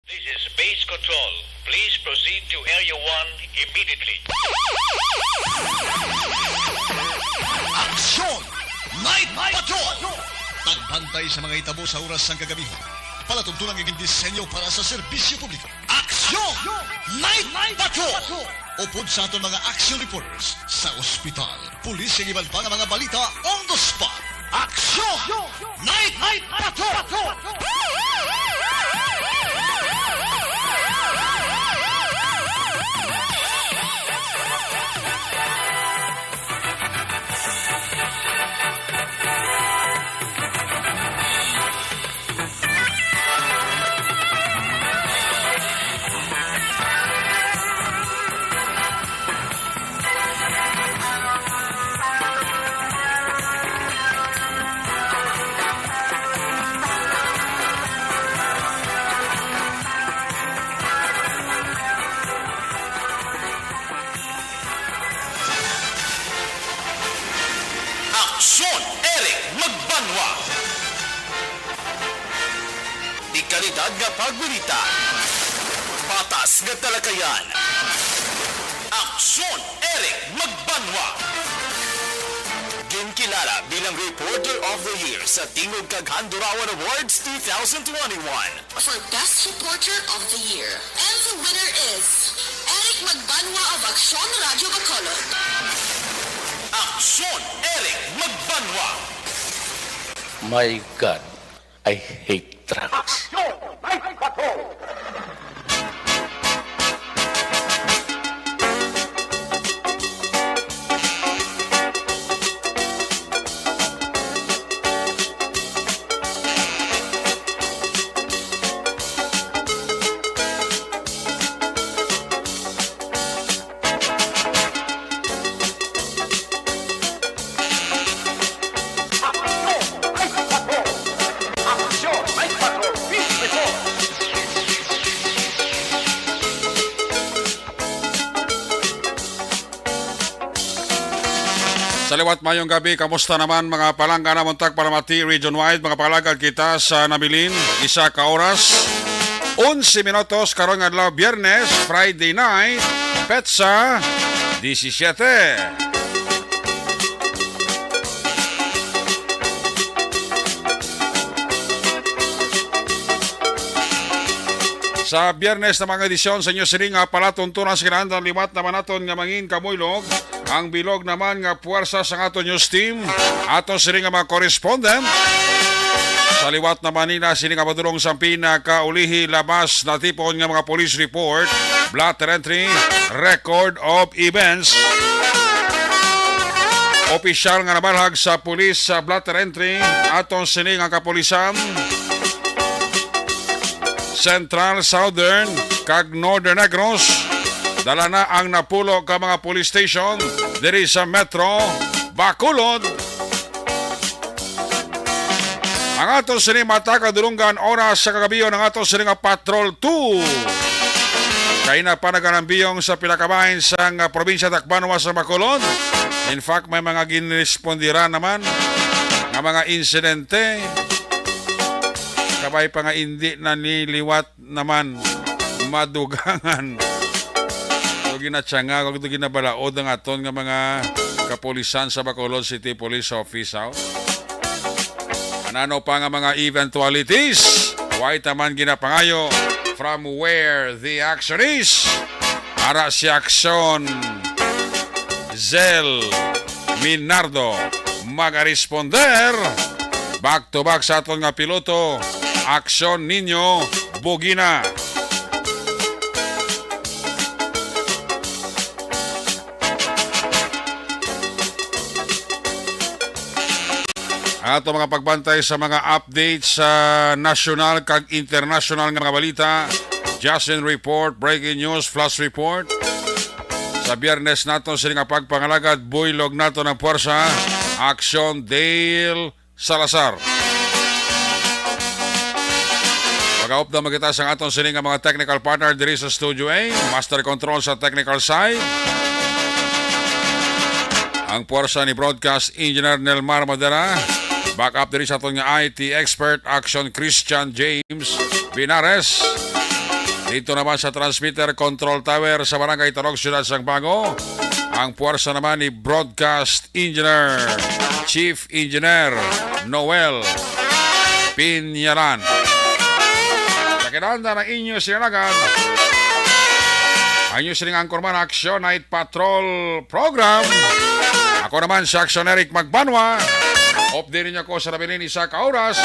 This is base control. Please proceed to Area 1 immediately. Aksyon! Night Patrol! Tagbantay sa mga itabo sa oras ng kagabihan. Palatuntunan ng disenyo para sa serbisyo publiko. Aksyon! Night Patrol! Upod sa aton mga action reporters sa ospital, pulis ang iban pa ng mga balita on the spot. Aksyon! Night Patrol! Aksyon Eric Magbanwa. Ikalidad nga pagbalita. Patas nga talakayan. Aksyon Eric Magbanwa. Ginkilala bilang Reporter of the Year sa Tingog kag Handurawan Awards 2021. For Best Reporter of the Year. And the winner is Eric Magbanwa of Aksyon Radio Bacolod. Aksyon Eric Magbanwa. My God, I hate trucks. Saliwat mayong gabi, kamusta naman mga palangga na muntag para mati region-wide, mga palagad kita sa nabilin, isa ka oras, 11 minutos, karong adlaw Biyernes, Friday night, Petsa, 17. Sa Biyernes na mga edisyon sa inyo siringa palatuntunan sa kinahanglan liwat naman naton nga mangin kamuylog ang bilog naman nga puwersa sa aton news team aton siringa mga correspondent sa liwat naman nila sininga padulong sa pinakaulihi labas na tipon nga mga police report, blatter entry, record of events. Opisyal nga nabalhag sa pulis sa blatter entry aton sininga kapulisan Central, Southern, kag Northern Negros. Dala na ang napulo ka mga police station diri sa Metro Bacolod. Ang ato sini mata kadulungan oras sa kagabiyo ng ato sini nga Patrol 2. Kaya na panaganambiyong sa pinakabahin sa probinsya Tacbanwa sa Bacolod. In fact, may mga ginrespondiran naman ng mga insidente. Kabay pa nga hindi na niliwat naman madugangan o ginatsanga o ginabalaod ang aton nga mga kapulisan sa Bacolod City Police Office. Anano pa nga mga eventualities why taman ginapangayo from where the action is. Ara si Aksyon Zel Minardo mag-responder back to back sa aton nga piloto Aksyon Ninyo Bugina. Ato mga pagbantay sa mga updates sa national kag international nga mga balita. Justin Report, Breaking News, Flash Report. Sa Biyernes nato sila nga pagpangalagad, buylog nato ng puwersa, Aksyon Dale Salazar. Pag-aup na magkita sa aton sining mga technical partner diri sa Studio A, Master Control sa technical side. Ang puwersa ni Broadcast Engineer Nelmar Madera. Back up diri sa aton nga IT expert Action Christian James Binares. Dito naman sa transmitter control tower sa Barangay Tarog, Siyudad Sangbago, ang puwersa naman ni Broadcast Engineer, Chief Engineer Noel Pinyaran. Sa kinanda ng inyo sinanagan, ang inyo sining angkorman Action Night Patrol Program. Ako naman si Action Eric Magbanwa. Update niyo ko sa nabilin isa ka oras.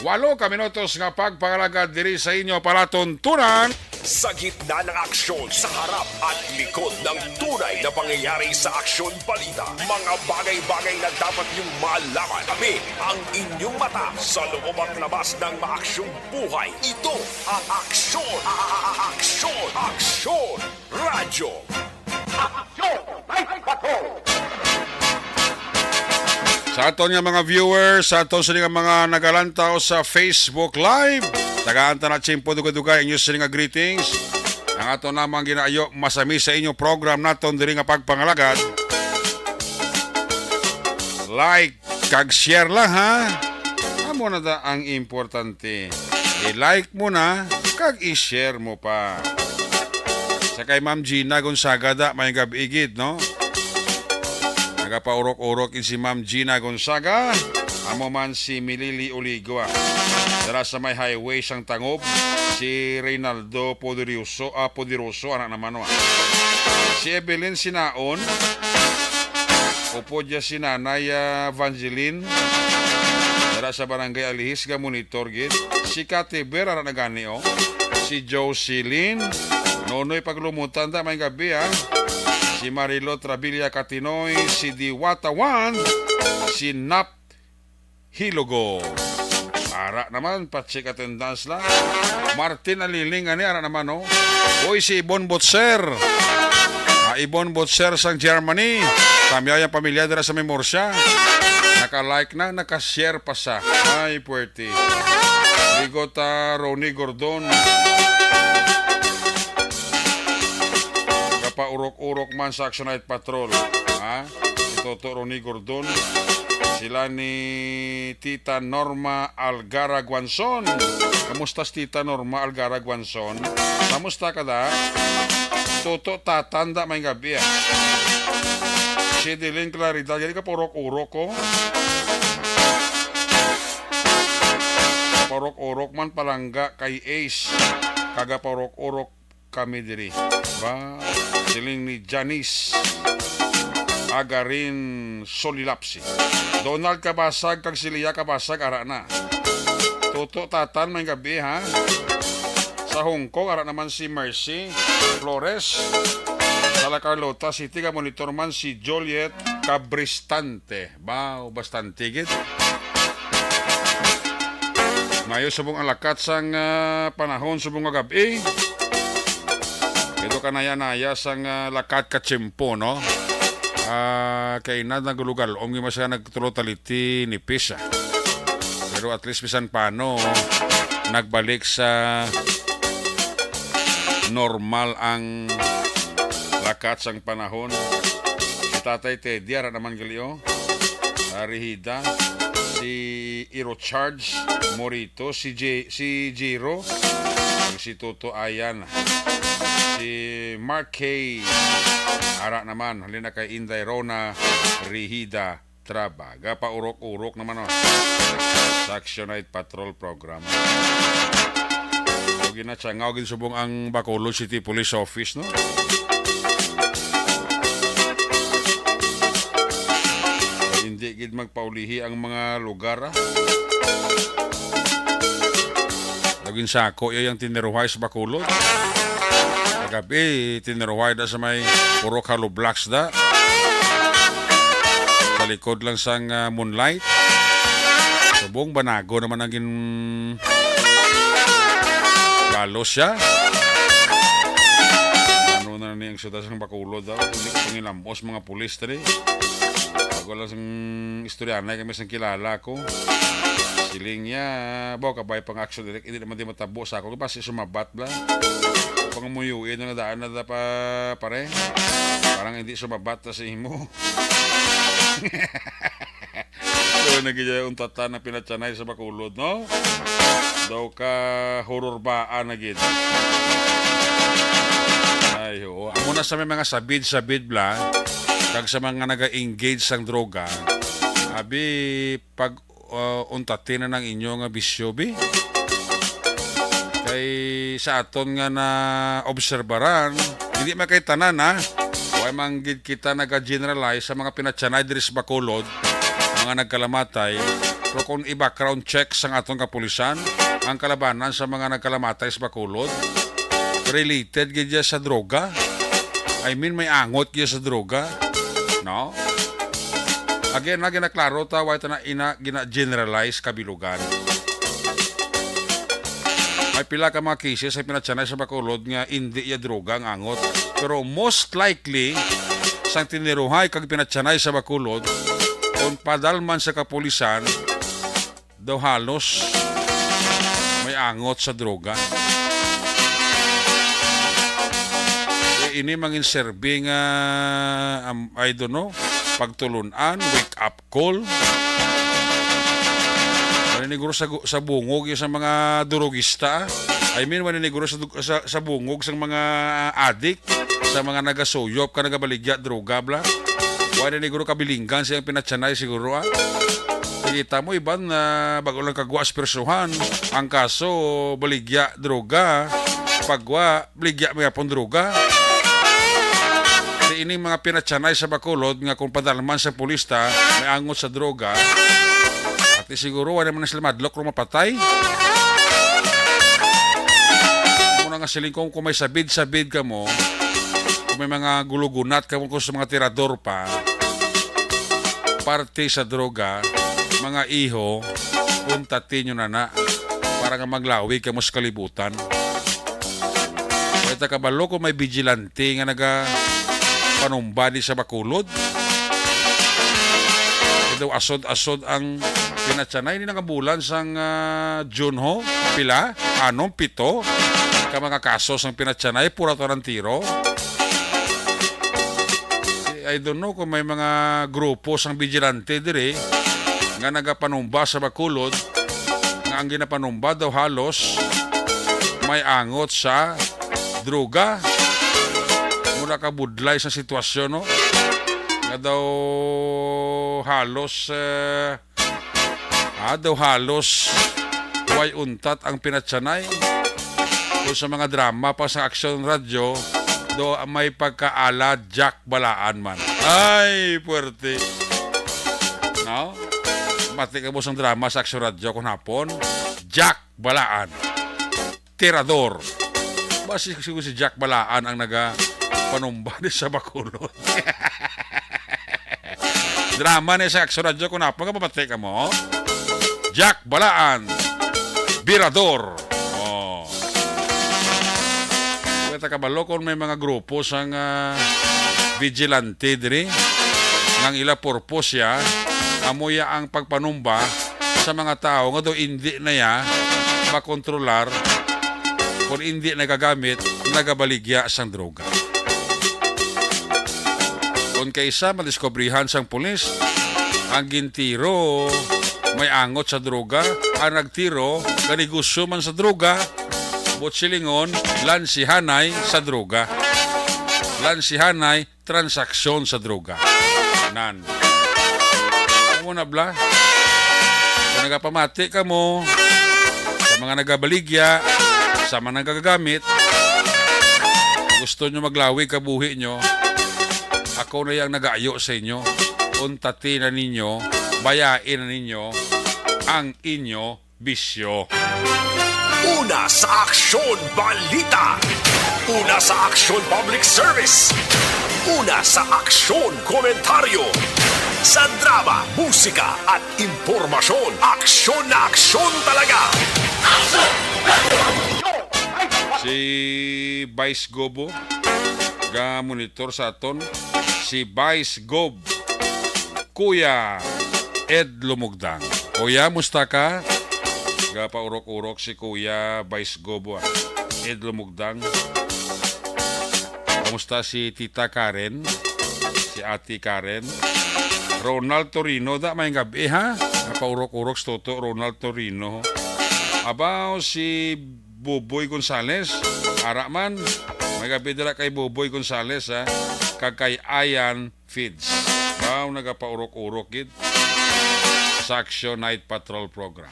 8 ka minutos nga pagpangalagad diri sa inyo palatuntunan. Sa gitna ng aksyon, sa harap at likod ng tunay na pangyayari sa Aksyon Balita. Mga bagay-bagay na dapat niyong malaman. Kami ang inyong mata sa loob at labas ng maaksyong buhay. Ito ang Aksyon! Aksyon! Aksyon! Radyo! Sa aton nga mga viewers, sa aton sa mga nagalantaw sa Facebook Live, tagaanta na tsimpo dugay-dugay inyo sa nga greetings. Ang aton namang ginaayo masami sa inyong program naton diri nga pagpangalagad. Like kag share lang ha. Amo na da ang importante. I-like mo na kag i-share mo pa. Sa kay Ma'am Gina Gonzaga da may gabigid no. Nagapaurok-urok si Ma'am Gina Gonzaga. Amo man si Milili Uligwa. Dara sa may highway siyang tangob. Si Reynaldo Poderoso, anak naman no. Si Evelyn Sinaon. Upo dya si Nanay Evangeline. Dara sa Barangay Alihis ga monitor gid. Si Kate Ber anak na gani o. Si Jocelyn. Nonoy paglumutan da may gabi ha. Si Marilo Trabilla Catinoy, si Diwata Wan, si Nap Hilogo. Ara naman, pa-check attendance lang. Martin Aliling, ani, ara naman, no? Uy, si Ibon Botser. Ibon Botser sang Germany. Kami ang pamilya dira sa Memorsya. Naka-like na, naka-share pa sa. Ay, puwerte. Ligota Ronnie Gordon. Urok-urok man sa Action Night Patrol. Ha? Si Toto Ronnie Gordon. Sila ni Tita Norma Algara Guanzon. Kamusta Tita Norma Algara Guanzon? Kamusta ka da? Toto tatanda may gabi. Si Dilin Claridad. Yan ka urok-urok ko. Urok-urok man palangga kay Ace. Kaga urok-urok kami diri. Ba? Siling ni Janice Agarin Solilapsi. Donald Kabasag kag Silia Kabasag ara na. Toto Tatan may gabi ha. Sa Hong Kong ara naman si Mercy Flores. Sa La Carlota City ka monitor man si Joliet Cabristante. Bao bastante gid. Ngayon subong ang lakat sang panahon subong nga gabi. Ito kanaya-naya sang lakat kachimpo, no? Kay na nagulugal. Ongi masya nagtrutaliti ni Pisa. Pero at least bisan paano, nagbalik sa normal ang lakat sang panahon. Si Tatay Teddy, ara naman gali, Rihida. Si Iro Charge Morito. Si Jiro. Si Toto Ayan. Si Mark K. Ara naman, halina kay Inday Rona Rihida Trabaga. Paurok-urok naman sa Action Night Patrol Program. So, ginatsangaw subong ang Bacolod City Police Office, no? So, hindi gid magpaulihi ang mga lugar, Laging sako, yung tiniruhay sa Bacolod. Gabi, tiniruhay da sa may puro Halo Blacks da. Sa likod lang sang Moonlight. Subong Banago naman ang galos siya. Ano na niyang suda sa Bacolod daw. Hindi ko pangilambos mga pulis tali. Bago lang sang istoryanay kami sang kilala ko. Siling niya, kabay pang action direct. Hindi naman di matabo sa ako. Kasi sumabat ba? Pangumuyuin na nadaan na pa pare. Parang hindi sumabat na sa imo. na gaya untatan na pinatsanay sa Bacolod, no? Daw ka horror baan na gid. Ay, oo. Amo na sa may mga sabid-sabid bla, kag sa mga naga-engage sang droga, abi, pag untatin na ng inyong bisyo, bi? Kay sa aton nga na obserbaran, hindi makitanan, ha? Huwag manggid kita nag-generalize sa mga pinatsanay diri sa Bacolod, mga nagkalamatay, pero kung i-background check sa atong kapulisan, ang kalabanan sa mga nagkalamatay sa Bacolod, related gid sa droga. I mean, may angot gid sa droga. No? Again, na ginaklaro ta, why na gina-generalize kabilugan. May pila ka mga cases sa pinatsanay sa Bacolod nga hindi ya droga ang angot. Pero most likely, sang tiniruhay kag pinatsanay sa Bacolod, kung padalman sa kapulisan, daw halos may angot sa droga. Ini mangin serving I don't know, pagtulunan, wake up call. Maniniguro sa bungog sa mga durugista. I mean, maniniguro sa bungog sa mga adik, sa mga nagasuyop ka nagabaligya droga bla. Maniniguro kabilinggan siyang pinatsanay siguro. Kita mo iban na bago lang kagwas persuhan, ang kaso baligya droga, pagwa baligya may apon droga. Ini mga pinatsanay sa Bacolod nga kung padalman sa pulista may angot sa droga at siguro wala man na sila madlok kung mapatay. Muna nga silingkong kung may sabid-sabid ka mo, kung may mga gulugunat ka mo kung sa mga tirador pa, parte sa droga, mga iho, puntatin nyo na para nga maglawi ka mo sa kalibutan. Kaya kabalo kung may vigilante nga panumbadi sa Bacolod. Ito asod-asod ang pinatsanay ni nakabulan sang Junho, pila, 7 ka mga kaso sang pinatsanay, pura to ng tiro. I don't know kung may mga grupo sang vigilante dire nga nagapanumba sa Bacolod nga ang ginapanumba daw halos may angot sa droga. Muna ka budlay sa sitwasyon, no? Nga daw halos huwag untat ang pinatsanay. Kung sa mga drama pa sa Action Radio, do may pagkaala Jack Balaan man. Ay, puwerte. No? Mati ka mo sa drama sa Action Radio kung hapon, Jack Balaan. Tirador. Basi siguro si Jack Balaan ang panumbadi sa Bacolod. Drama na sa Action Radio kung hapon ka papatay ka mo. Jack Balaan. Birador. Oh. Kaya kabalo kung may mga grupo sang vigilante diri ngang ila purpose ya amoya ang pagpanumba sa mga tao nga daw hindi na ya makontrolar kung hindi nagagamit nagabaligya sang droga. Kung kaysa madiskubrihan sang pulis ang gintiro may angot sa droga, ang nagtiro kanigusyo man sa droga, butsilingon lansihanay sa droga, lansihanay transaksyon sa droga. Nan mo na bla kung nagapamati ka mo sa mga nagabaligya, sa mga nagagamit, gusto nyo maglawi kabuhi nyo, ako na yung nag-aayo sa inyo. Untati na ninyo, bayain na ninyo ang inyo bisyo. Una sa Aksyon Balita. Una sa Aksyon Public Service. Una sa Aksyon Komentaryo. Sa drama, musika at impormasyon, aksyon na aksyon talaga. Si Vice Gobo ga-monitor sa aton, si Vice Gob Kuya Ed Lumugdang. Kuya, musta ka? Ga-paurok-urok si Kuya Vice Gobo Ed Lumugdang. Kamusta si Tita Karen? Si Ate Karen? Ronald Torino, da may gabi ha? Napaurok-urok sa Toto Ronald Torino. Abaw si Boboy Gonzales. Araman. May gabi dala kay Boboy Gonzales ha. Kag kay Ayan Feeds. Abaw nagapaurok-urok gid sa Action Night Patrol Program.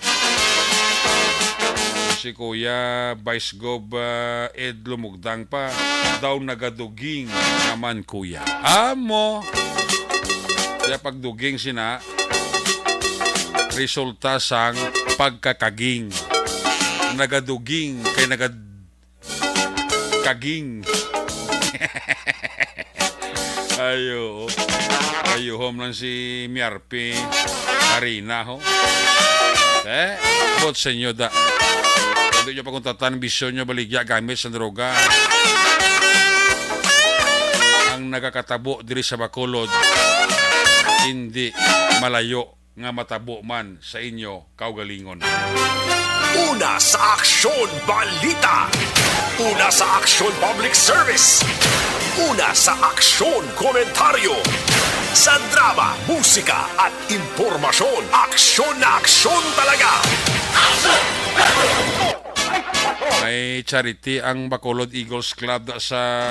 Si Kuya Vice Gob Ed Lumugdang pa daw nagaduging naman kuya. Amo! Kaya pagduging sina resulta sang pagkakaging. Nagaduging kay nagadkaging. Ayo. Ayo home lang si Miarpi Harina ho. Bot senyo da. Hindi nyo pagkuntatan bisyon nyo baligya gamit sa droga. Ang nakakatabo diri sa Bacolod hindi malayo nga matabo man sa inyo kaugalingon. Una sa Aksyon Balita. Una sa Aksyon Public Service. Una sa Aksyon Komentaryo. Sa drama, musika at impormasyon. Aksyon na aksyon talaga. May charity ang Bacolod Eagles Club sa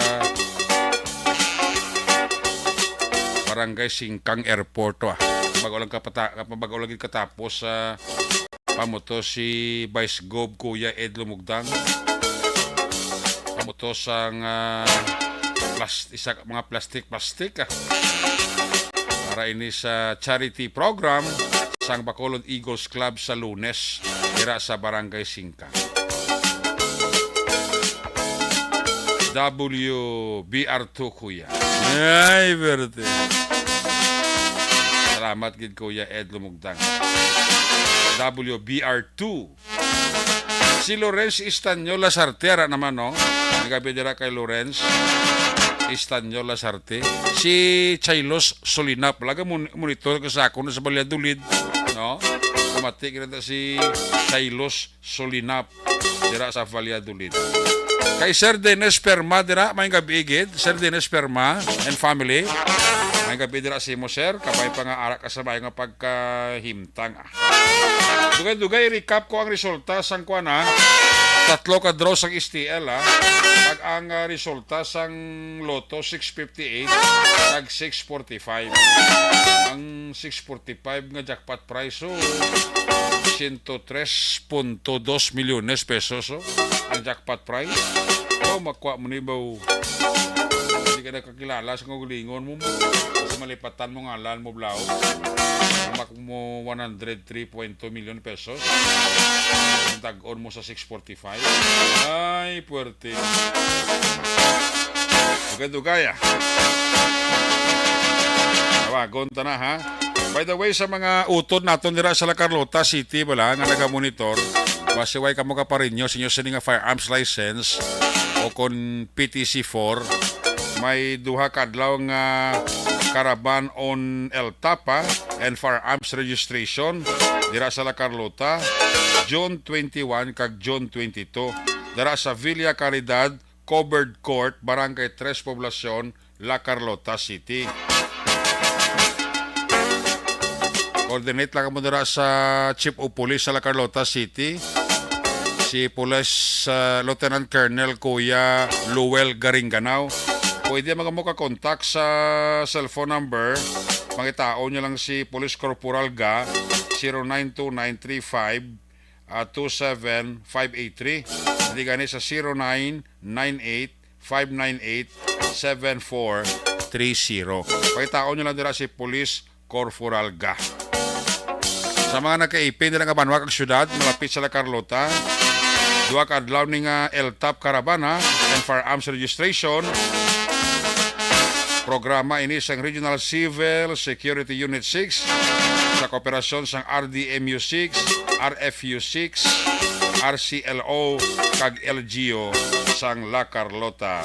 Barangay Singkang Airport bago lang katapos sa pamuto si Vice Gob Kuya Ed Lumugdang. Pamuto sang mga plastic para ini sa charity program sang Bacolod Eagles Club sa Lunes dira sa Barangay Singkang. WBR2 kuya. Ay, verte. Salamat gid Kuya Ed Lumugdang. WBR2. Si Lorenz Istanyo Lasarte naman no. Nagabi dira kay Lorenz Istanyo Lasarte. Si Chailos Solinap laga monitor ko sa ako sa Valladolid, no? Kumati kita si Chailos Solinap dira sa Valladolid. Kay Sir Dennis Perma dira may gabi gid, Sir Dennis Perma and family. May gabi dira si mo sir, kapay pa nga ara kasabay nga pagkahimtang. Dugay-dugay recap ko ang resulta sang kuana. 3 ka draw sang STL Pag ang resulta sang Lotto 658 kag 645. Ang 645 nga jackpot price 103.2 milyones pesos ang jackpot price. Makuha mo ni baw. Hindi ka nakakilala sa ngulingon mo. Sa malipatan mo ngalan mo blaw. Makuha mo 103.2 milyon pesos. Ang tag-on mo sa 645. Ay, puwerte. Dugay-dugay Tawagon ta na ha. By the way, sa mga utod naton dira sa La Carlota City bala nga naga-monitor, basiway kamo ka pa rin nyo sa inyo sa nga firearms license o kon PTC4, may duha kadlaw nga caravan on El Tapa and firearms registration dira sa La Carlota June 21 kag June 22 dira sa Villa Caridad Covered Court, Barangay 3 Poblacion, La Carlota City. Coordinate lang mo dira sa Chief of Police sa La Carlota City, si Police Lieutenant Colonel Kuya Luel Garinganao. Pwede mo ka-contact sa cellphone number. Pangitao nyo lang si Police Corporal Ga 092935 27583. Hindi gani sa 0998-598-7430. Pangitao nyo lang dira si Police Corporal Ga. Sa mga nagkaipin nila nga banwa kag syudad malapit sa La Carlota, duha ka adlaw ni nga LTAP Caravana and Firearms Registration. Programa ini sang Regional Civil Security Unit 6 sa kooperasyon sang RDMU 6, RFU 6, RCLO kag LGO sang La Carlota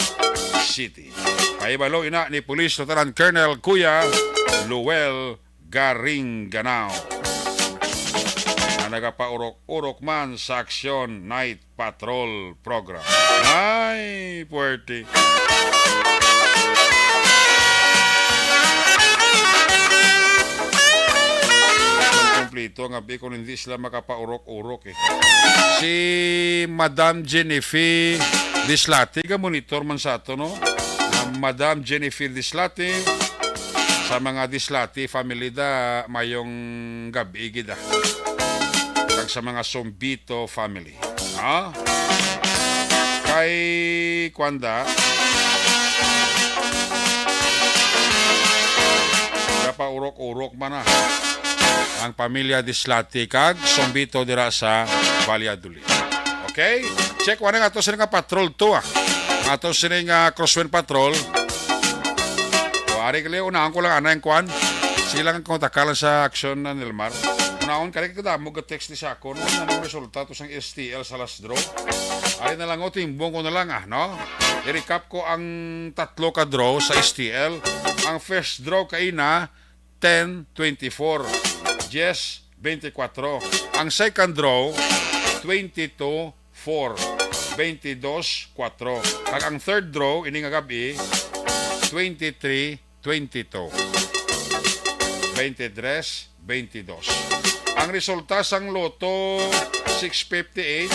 City. Paibalo ina ni Police Lieutenant Colonel Kuya Luel Garinganao. Nagapaurok-urok man sa Action Night Patrol Program. Ay, puwerte. dito nga kung hindi sila makapaurok-urok eh. Si Madam Jennifer Dislati, monitor man sa ato, no? Madam Jennifer Dislati, sa mga Dislati family da, mayong gabi gida. Kag sa mga Sombito family. Ha? Kay Kwanda, pa urok-urok man na ang pamilya Dislati kag Sombito dira sa Valladolid. Okay? Check wala nga to sila nga patrol to ah. Nga to sila nga crosswind patrol. O ari kali unahan ko lang anay kwan. Sila nga kontakalan sa aksyon na Nilmar. Unahan kali kada mo text ni sa ako nung anong resulta to sang STL sa last draw. Ari na lang o timbong ko na lang ah, no? I-recap ko ang tatlo ka draw sa STL. Ang first draw kay na 10-24. Yes, 24. Ang second draw, 22-4. 22-4. Kag ang third draw, ini nga gabi, 23-22. 23-22. Ang resulta sang loto, 658.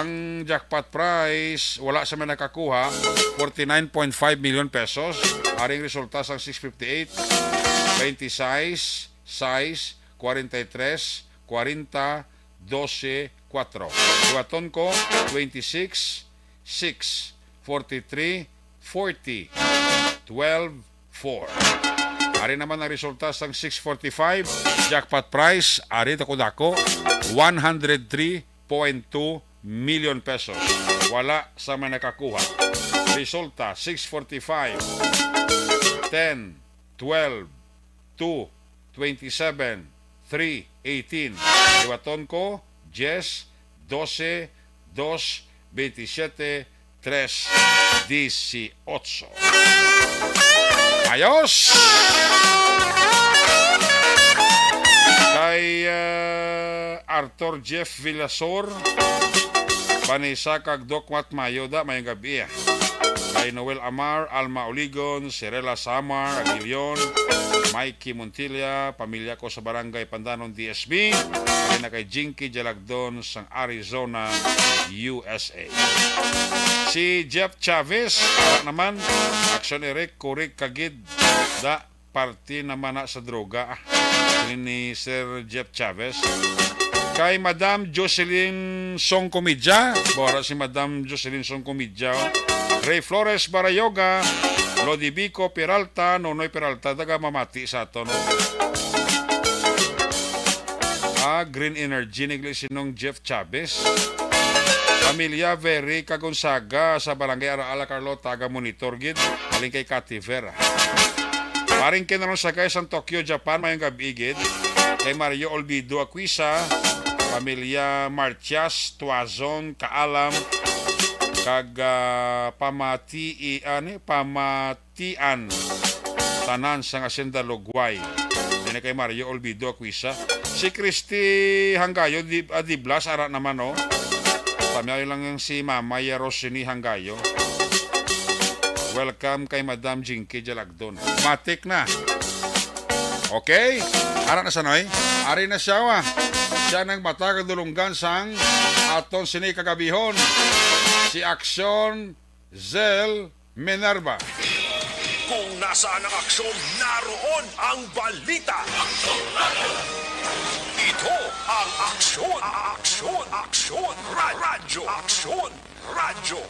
Ang jackpot price, wala sa mga nakakuha, 49.5 million pesos. Aring resulta sang 658. 26, 6, 43, 40, 12, 4. Iwaton ko, 26, 6, 43, 40, 12, 4. Ari naman ang resulta sang 645. Jackpot price, ari dako-dako, 103.2 million pesos. Wala sa mga nakakuha. Resulta, 645, 10, 12, 2, 27, 3, 18. Iwaton ko, 10, 12, 2, 27, 3, 18. Ayos! Kay Arthur Jeff Villasor, Vanessa kag Dokmat Mayoda, mayong gabi. Kay Noel Amar, Alma Oligon, Cirela Samar, Aguilion, Mikey Montilla, pamilya ko sa Barangay Pandanon, DSB, kay na kay Jinky Jalagdon sa Arizona, USA. Si Jeff Chavez, naman, aksyon Eric, kurik kagid, da, party naman na sa droga, ni Sir Jeff Chavez. Kay Madam Jocelyn Songkomidja, bora si Madam Jocelyn Songkomidja, Ray Flores Barayoga, Lodi Bico Peralta, Nonoy Peralta, daga mamati sa ato, no? Green Energy, nigli sinong Jeff Chavez. Pamilya Very Kagonsaga sa Barangay Araala Carlota, taga Monitor gid, maling kay Cathy Vera. Paring kinarong sagay sa Tokyo, Japan, mayong gabi gid. Kay Mario Olvido Aquisa, pamilya Martias, Tuazon, Kaalam, kag pamatian tanan sa Hacienda Lugway. Dine kay Mario Olvido Aquisa. Si Christy Hanggayo Adiblas ara naman, no. Pamilya lang yung si Mama Rosini Hanggayo. Welcome kay Madam Jinky Jalagdon. Matik na. Okay? Ara na sanoy. Ari na siya wa. Siya nang matagad dulunggan sang aton sini kagabihon. Si Aksyon Zel Minerva. Kung nasaan ang aksyon, naroon ang balita. Ito ang aksyon, radyo.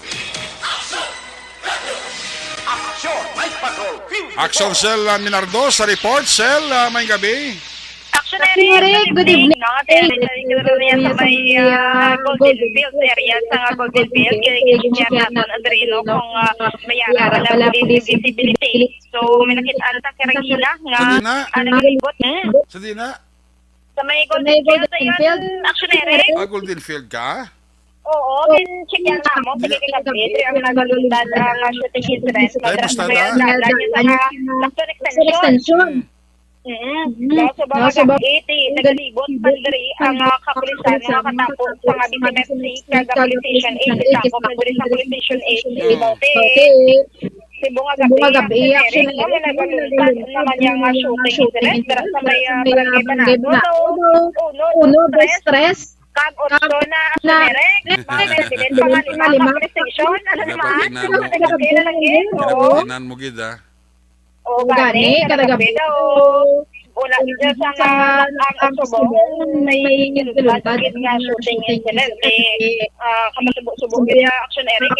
Aksyon Sel Minardo sa report. Sel, may gabi. Actually, good evening. Siguro niya sa may Golden Fields area sa Golden Fields. Kaya natin Andrino kung mayara pala visibility. So, may nakita ta karagila nga nalibot. Sa Dina? Sa may Golden Fields ayun. Actually, Golden Field ka? oo, check yan na mo. Pagkakagabi, ang nagalundan ang shooting interest. Madrasayan na sa extension. So, baka 80, nagalibot pandiri ang kapulisan nga katapos sa nga BCMFC kag police station 8 katapos pandiri sa police station 8 Libaute. Cebu nga gabi, action na rin. Nagaluntan naman yung shooting incident. Dara sa may barangay Banado. Uno, stress. Kag otso na Erek. Mga resident pa nga 5 ka station. Ano naman? Taga-gabi na lang yun. Pinagtinan mo gid O gani, kada-gabi daw. Una dyan sa ang subong may kinuluntan nga shooting incident. Kamasubo-subo kaya action Erek.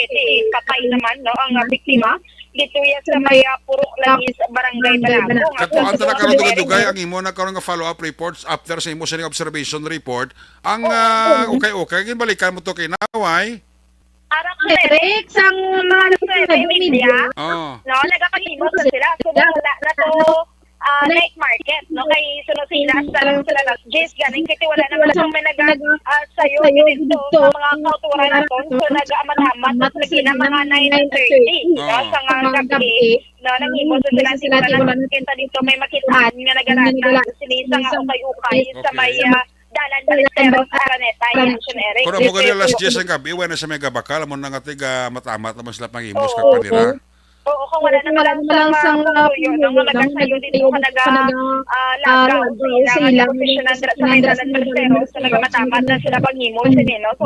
Patay naman no ang biktima. Dito yan sa may Purok Langis, Barangay Banabo. Kato ang nakaroon dugay ang imo nakaroon nga follow-up reports after sa imo sa observation report. Ang okay ginbalikan mo to kay Naway. Arak Erek, sang mga media. Oh. No, nagkakahimos na sila. So, wala na to night market. No, kay sunod sila sila last days. Galing kasi wala naman siyang may sayo dito sa mga kauturan na to. So, nag-aman-aman. Tapos na mga 9:30. No, sa nga gabi. No, nanghimos na sila. Wala na kita dito. May makitaan nga nag-alala. Sinisa nga ukay-ukay sa may dalan Balisteros Araneta. Action Erek. Kung mo ganyan last days ang gabi, wala na sa may gabakal. Mo nga tiga matamat naman sila panghimos kag panira. Oo, kung wala naman lang sa yun, ang nagkasayo dito ka nag-lagaw sa ilang professional sa may dalan Balisteros na nagmatamat na sila panghimos. So,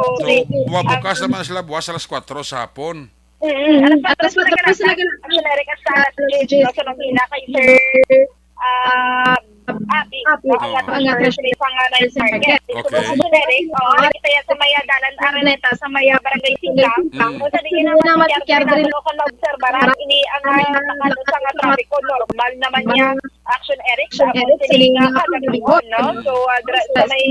bumabukas naman sila buwas alas 4 sa hapon. Alas 4 sila action Erek sa alas 10. So, nung ina kay Sir Abi, ang addressing sa nga night market. Okay. Nakita yan sa maya dalan Araneta, sa maya barangay Singkang. Kung sa din naman matikiyar din local observer, ini ang nakalo sa nga traffic normal naman niya action Eric sa sili nga kagabigon, no? So, sa may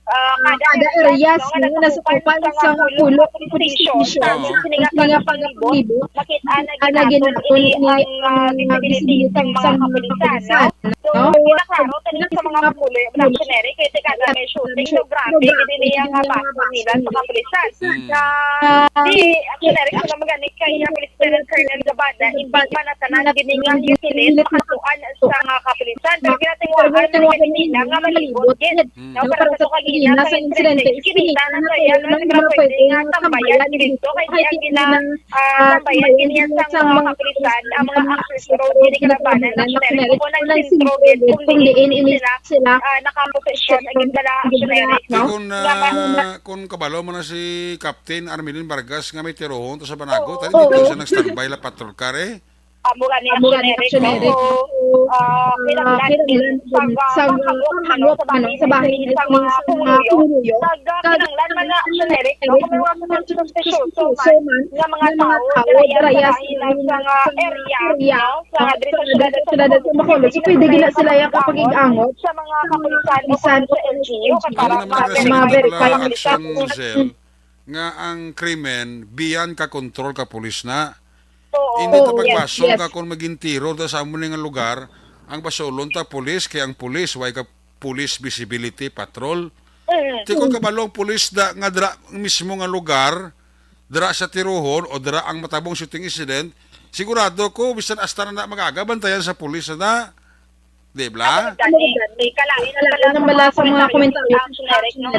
kada areas no nasukupan sa pulo station sininga panglibo makita na ginaton ini ang visibility sa mga kapulisan no so klaro tani sa mga pulo reactionary kay kada may shooting so grabe hindi niya nga ba nila sa kapulisan di reactionary kung magani kay Police Lieutenant Colonel Gabada hindi man natanan giningang utility makatuan sa mga kapulisan pero ginatingwahan nila nga malibot gid no para sa nasa insidente kinita na sa yan na pwede nga tambayan dito kaya ang tambayan ganyan sa mga kapulisan ang mga access road hindi kalabanan na kung nagsintro kung diin sila nakaposisyon ang dala kung kabalo mo na si Captain Armelin Vargas nga may tirohon to sa Banago tadi dito siya nag-standby la patrol car Amugan ni action Eric. Pinaglan sa bahay sa mga pumuyo. Pinaglan man na action Eric. Kung may mga station so man nga mga tao diraya sa mga area sa sila sa Bacolod. So pwede gila sila yung kapag iangot sa mga kapulisan sa LGU para ma-verify ang action nga ang krimen biyan ka kontrol ka pulis na. Hindi ta pagbasol ka kung maging tiro ta sa amon nga lugar ang basolon ta pulis kay ang pulis way ka police visibility patrol. Ti kung kabalong pulis da nga dra mismo nga lugar dra sa tirohon o dra ang matabong shooting incident sigurado ko bisan hasta na magagabantayan sa pulis na di ba? Kalain na bala sa mga komentaryo action Eric no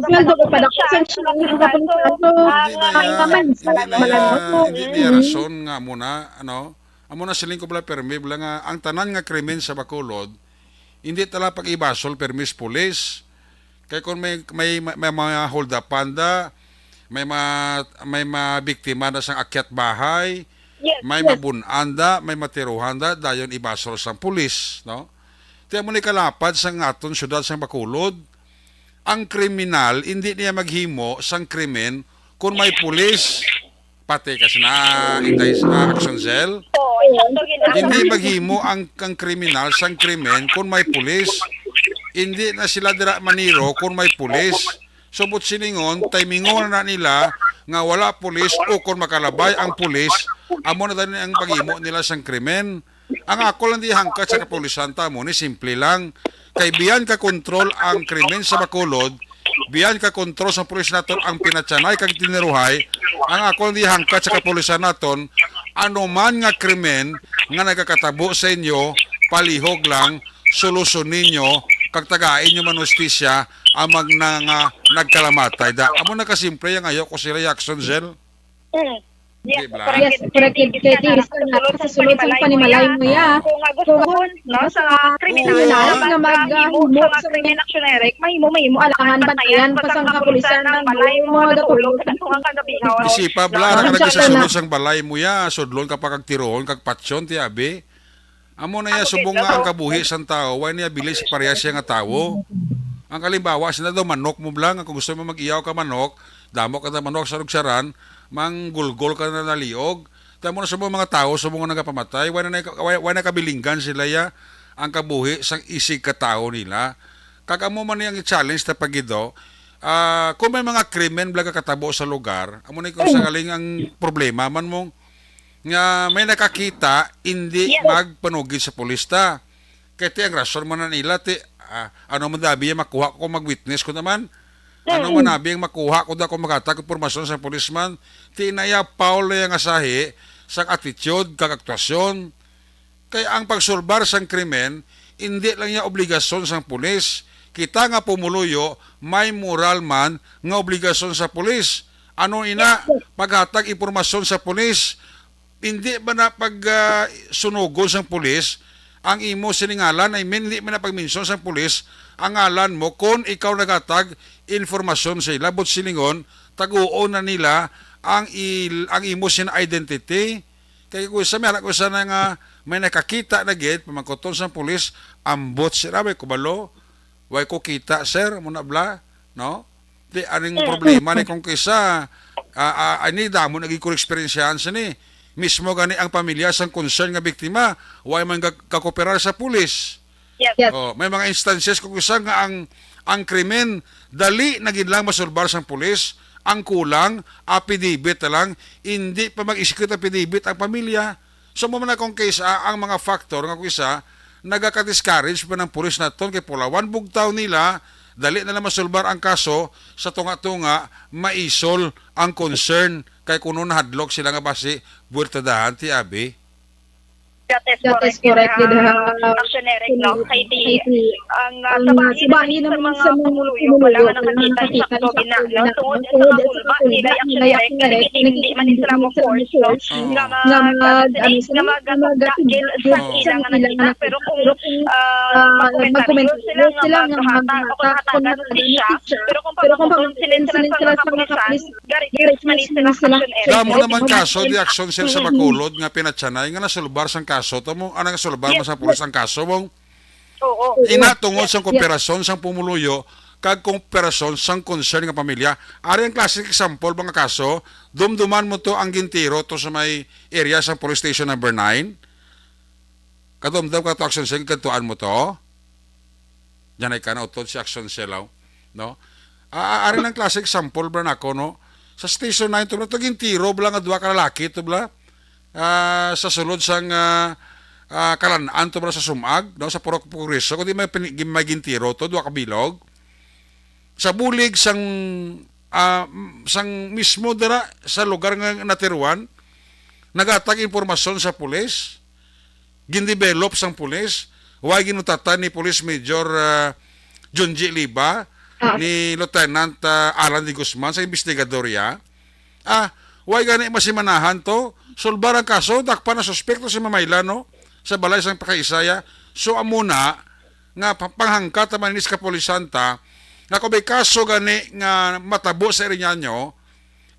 sweldo ko pa dako hindi rason nga muna amo na siling ko bala permi bala nga ang tanan nga krimen sa Bacolod hindi tala pag-ibasol permis pulis kay kung may mga hold up panda may mga biktima na sang akyat bahay may mabunanda, may matiruhanda, dayon ibasol sang pulis, no? Tiyan mo ni kalapad sa aton syudad sang Bacolod, ang kriminal, hindi niya maghimo sang krimen kung may pulis, pati kasi na inday sa action cell, hindi maghimo ang kriminal sang krimen kung may pulis, hindi na sila dira maniro kung may pulis. Subot siningon, timingon na nila nga wala pulis o kung makalabay ang pulis, amo na din ang paghimo nila sang krimen. Ang ako lang di hangkat sa kapulisan tamo ni simple lang. Kay biyan ka kontrol ang krimen sa Bacolod, biyan ka kontrol sa pulis naton ang pinatsanay kag tiniruhay, ang ako lang di hangkat sa kapulisan naton, ano man nga krimen nga nagakatabo sa inyo, palihog lang, solusyon ninyo, kag tagain nyo manustisya, amag na nga nagkalamatay. Amo na kasimple yung ayaw ko sila Jackson Zell. Yes, Di ba? correct. Correct, kay Tis, sa sulod sa panimalay mo ya. Kung gusto mo, no, sa kriminal, nga maghimo sa mga krimen aksyonerek, mahimo Alangan bantayan pa sang kapulisan ng balay mo, mga natulog sa kang kagabihaw. Isipa bla ka lagi sa sulod sang balay mo ya, sudlon ka pa kag tiroon kag patsyon ti abi. Amo na ya subong nga ang kabuhi sang tao, way niya bilis parehas siya nga tawo. Ang kalimbawa, sina daw manok mo blang, kung gusto mo mag-iyaw ka manok, damo ka na manok sa rugsaran, manggulgol ka na naliog. Tamo na sa mga tao, sa mga nagapamatay, way na kabilinggan sila ya, ang kabuhi sang isig ka tao nila. Kagamo man niyang i-challenge na pagido, kung may mga krimen blang katabo sa lugar, amo na kung sakaling ang problema man mong nga may nakakita, hindi magpanugid sa pulista. Kaya ang rason mo na nila, ano man dabi yung makuha ko mag-witness ko naman, ano man nabi yung makuha ko da kung makatag informasyon sa polisman, tinaya Paul yung asahi sa attitude, kag-aktwasyon. Kaya ang pagsulbar sang krimen, hindi lang yung obligasyon sang pulis. Kita nga pumuluyo, may moral man nga obligasyon sa pulis. Ano ina, paghatag informasyon sa pulis, hindi ba na pag sunugon sang pulis, ang imo siningalan, hindi man na pagminsyon sang pulis, ang ngalan mo, kung ikaw nagatag informasyon sa ila, but silingon, taguon na nila ang imo sin identity. Kaya kung sa meron ko sana nga may nakakita na gate, pamangkoton sang pulis, ambot sila, may kubalo, way ko kita, sir, muna bla, no? Di, aning problema ni kung kisa, ani damo naging ko eksperyensyahan sa ni, mismo gani ang pamilya sang concern nga biktima, way man kakooperar sa pulis. Yes. Oh, may mga instances kung isa nga ang krimen dali na gid lang masulbar sang pulis, ang kulang affidavit lang, hindi pa mag-execute affidavit ang pamilya. So mo man akong case ang mga factor nga kuisa nagaka-discourage pa ng pulis naton kay pulawan bugtaw nila, dali na lang masulbar ang kaso, sa tunga-tunga maisol ang concern kay kuno nahadlok sila nga basi buwertadahan ti abi. That is correct. Actioneric, no? Kay di, ang sabahin sa mga pumuluyo, wala nga nakakita sa kabina, no? Tungod sa mga kulba, nila actioneric, kasi hindi man sila mo force, no? Nga mag-dagil sa ila nga nakita, pero kung magkomentaryo sila nga maghahatag o kahatagan siya, pero kung pagkakotun sila sa mga kapulisan, garit man sila actioneric. Damo naman kaso, di aksyon sila sa Bacolod nga pinatsanay nga nasulbar sang kaso to mo anang sulbar mo sa pulis ang kaso mong inatungod sang kooperasyon sang pumuluyo kag kooperasyon sang concern nga pamilya. Ari ang classic example mga kaso, dumduman mo to ang gintiro to sa may area sa police station number 9. Kadumdum ka to action cell kadtuan mo to. Diyan ay kana utod si action cell, no? Ari ang classic example bra nako, no? Sa station 9 to gintiro bla nga duha ka lalaki to bla. Sa sulod sang kalanaan to bra sa sumag, no, sa Purok Progreso, kundi may gintiro to, duha ka bilog. Sa bulig sang mismo dira sa lugar nga natiruan, nagatag informasyon sa pulis, gindevelop sang pulis, way ginutatan ni Police Major Junji Liba, ni Lieutenant Alan de Guzman sa investigadorya. Way gani masimanahan to, sulbar ang kaso, dakpan na suspekto si Mamayla, no? Sa balay sang pakaisaya. So amuna nga panghangkat man ni kapulisanta nga kung may kaso gani nga matabo sa area nyo,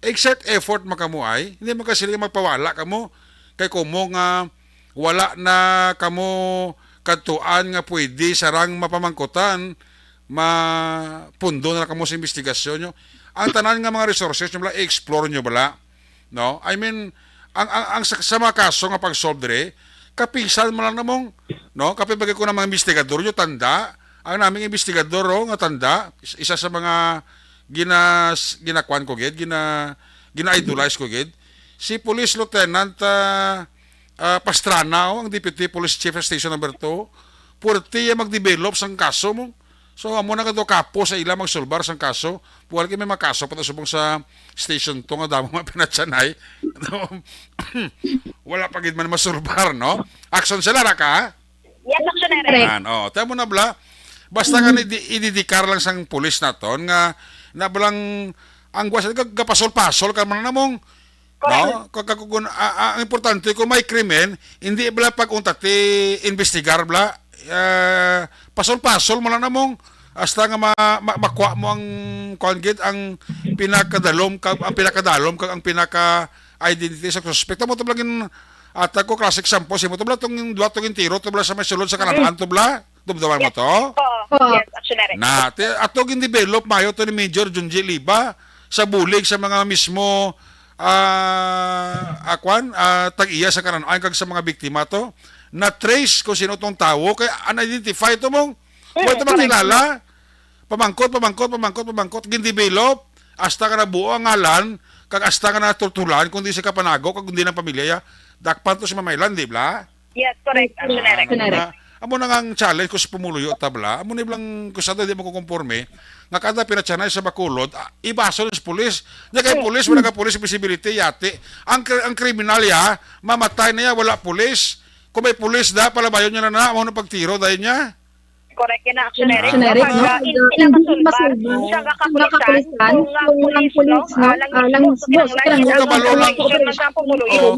exert effort makamuay, hindi man kasi magpawala kamo kay kumo nga wala na kamo kadtuan nga pwede sarang mapamangkutan, mapundo na kamo sa investigasyon nyo. Ang tanan nga mga resources nyo bala, i-explore nyo bala, no? I mean, ang sa mga kaso nga pag-solve dire, kapisan mo lang namong, no? Kapag ko ng mga investigador nyo, tanda, ang naming investigador nga tanda, isa sa mga ginakwan ko gid, gina-idolize ko gid, si Police Lieutenant Pastrana, ang Deputy Police Chief sa Station Number 2, purti mag-develop sang kaso mo. So amo na kadto kapo sa ila magsulbar sang kaso, puwal kay may makaso pa subong sa station to nga damo nga pinatsanay. Wala pa gid man masulbar, no? Action sila ra ka? Yes, actioneric. Tamo na bla. Basta nga ididikar lang sang pulis naton nga nabalang ang gapasol-pasol ka man namong No? Ang importante, kung may krimen, hindi bala pag-unta ti investigar bala, pasol-pasol mo lang namong, hasta nga makuha mo ang kongit, ang pinakadalom kag ang pinaka-identity sa suspect. Mo to blagin ata ko classic example, mo to bala tong duwa tong tiro to bala sa may sulod sa kalanaan to bala. Dumdaman mo to? Yes, actionary. Na, atog develop mayo to ni Major Junji Liba sa bulig sa mga mismo tag-iya sa kanan-an kag sa mga biktima to na trace kung sino tong tawo kay unidentify to mong ito makilala pamangkot gin-develop hasta ka na buo ang ngalan kag hasta ka na tutulan kung di sa kapanago kag hindi ng pamilya dakpan to sa mamaylan di ba? Yes, correct, actionary. Amo na nga ang challenge ko sa pumuluyo tabla, amo ni blang kusado di mo kukonforme, nga kada pinatsanay sa Bacolod, ibaso sa pulis. Nya kay pulis, wala ka pulis visibility yate. Ang kriminal ya, mamatay na ya, wala pulis. Kung may pulis da, palabayon niya na amo na pagtiro dahil niya. Correct yun na actionary. Actionary, no? Hindi masulbar siya kakapulisan, kung ang pulis, lang mismo,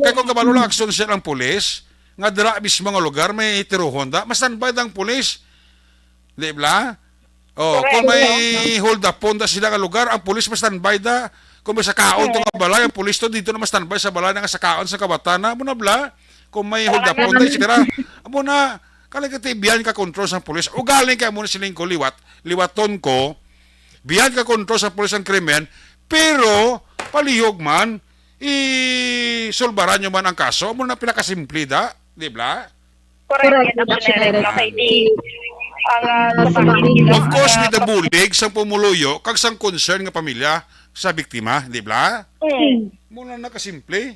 kaya kung kabalo lang aksyon siya ng pulis, nga dira mismo nga lugar may tiruhon da mas standby ang pulis di ba kung may hold up da sila nga lugar ang pulis mas standby da kung may sakaon to nga balay ang pulis to dito na mas standby sa balay nga sakaon sa kabatana mo na bla kung may hold up da sila amo na kalagati biyan ka control sa pulis o galing kay mo na siling ko liwaton ko biyan ka control sa pulis ang krimen pero palihog man isulbaran nyo man ang kaso mo na pinakasimple da di ba? Correct, actionary. Of course, with the bulig, sang pumuluyo, kag sang concern nga pamilya sa biktima, di ba? Muna nakasimple.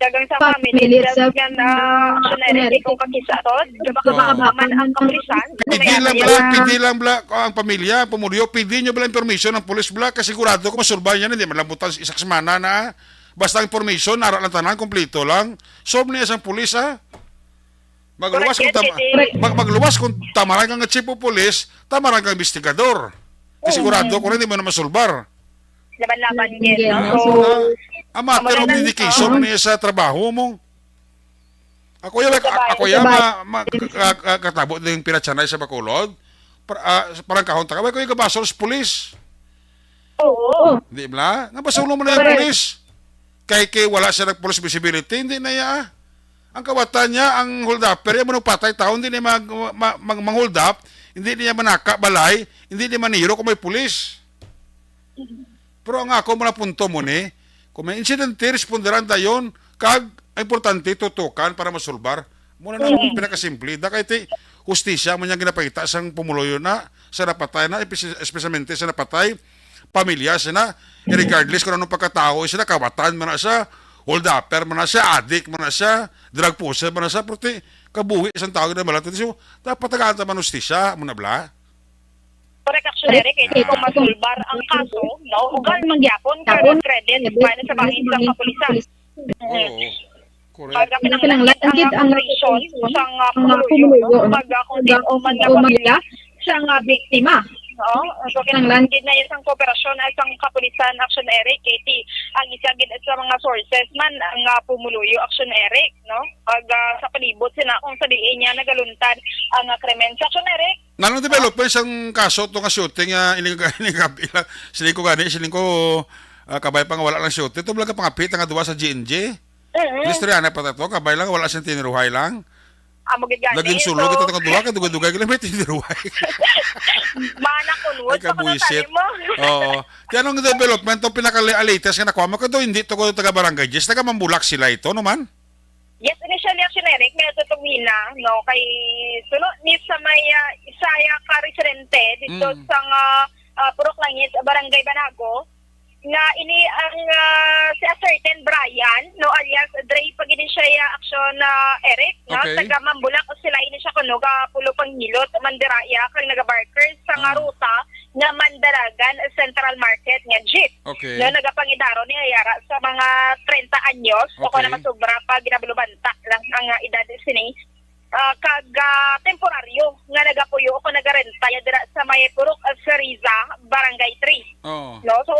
Dagang sa family, dagang actionary, kung kakisatot, baka man ang kapulisan. Pidi lang bla ang pamilya, pumuluyo, pidi nyo bala information ng pulis bla, kasi sigurado ko masulbay yan, hindi malambutan isak semana na. Basta information, nara lang tanan, kompleto lang. Solve niya isang pulis, ha? Magluwas kung tamaran kang chief of police, tamaran kang investigador. Kasi sigurado ko hindi mo na masulbar. Laban-laban yan. Amateur of dedication niya sa trabaho mo. Ako yan katabo ng pinatsanay sa Bacolod. Parang kahon taka. Ako yung kabasol sa pulis. Oo. Di ba? Nabasulo mo na yung pulis. Kay wala siya ng-police visibility, hindi na ya. Ang kawatan niya, ang hold-upper, yan mo patay tao, hindi niya mag-hold up, hindi niya manaka, balay, hindi niya maniro kung may pulis. Pero ang ako muna punto mo ni, kung may incident, responderan tayon, kag, importante, tutukan para masulbar. Muna na pinakasimple. Da kahit hustisya mo niya ginapakita sang pumuloyo na, sa napatay na, especialmente sa napatay, pamilya siya na, regardless kung anong pagkatao siya na, kawatan mo na siya, hold-upper mo na siya, addict mo na siya, drug pusher mo na siya, pero kabuhi isang tao na malatid siya, dapat nagkanta man siya, mo na bla. Correct, actionary, kaya kung masulbar ang kaso, no, ugal mangyapon, pero credit, para sa bangin sa kapulisan. Oo. Correct. Pag pinanglatagid ang reason sa pumuluyo, pag kung di o man napamilya, sa biktima. So, kinanglanggit na isang kooperasyon at isang kapulisan action Eric, Katie, ang isa sa mga sources man ang pumuluyo action Eric, no? Pag sa palibot sila kung sabihin niya nagaluntad ang krimen sa action Eric. Nanong developers ang kaso ito nga shooting, siling ko kabay pa nga wala lang shooting, ito lang pangapit nga duwa sa GNJ. Listriana pa ito, kabay lang, wala siyang tiniruhay lang. Laging sulog ito nga duwa, kadugay-dugay ka lang may tiniruhay. Mana kunwot sa kanasanin mo. Oo. Kaya nung development, itong pinaka-latest nga nakuha mo, kado hindi ito ko taga-barangay Jess, taga-mambulak sila ito, naman? Yes, initially action Eric, may tutugina, no, kay sunod ni sa may Isaya ka-residente dito sa Purok Langit, Barangay Banago, na ini ang si a certain Brian, no, alias Dre pagini siya action Eric, no, taga Mambulak o sila ini siya kuno ga pulo panghilot Mandiraya kang naga-barkers sa nga ruta nga Mandaragan Central Market nga jeep. No, nagapangidaro ni Ayara sa mga 30 anyos, so ko na masubra pa ginabulubanta lang ang edad sini. Kag temporaryo nga nagapuyo o nagarenta ya dira sa may Purok Sariza, Barangay 3. Oh. No, so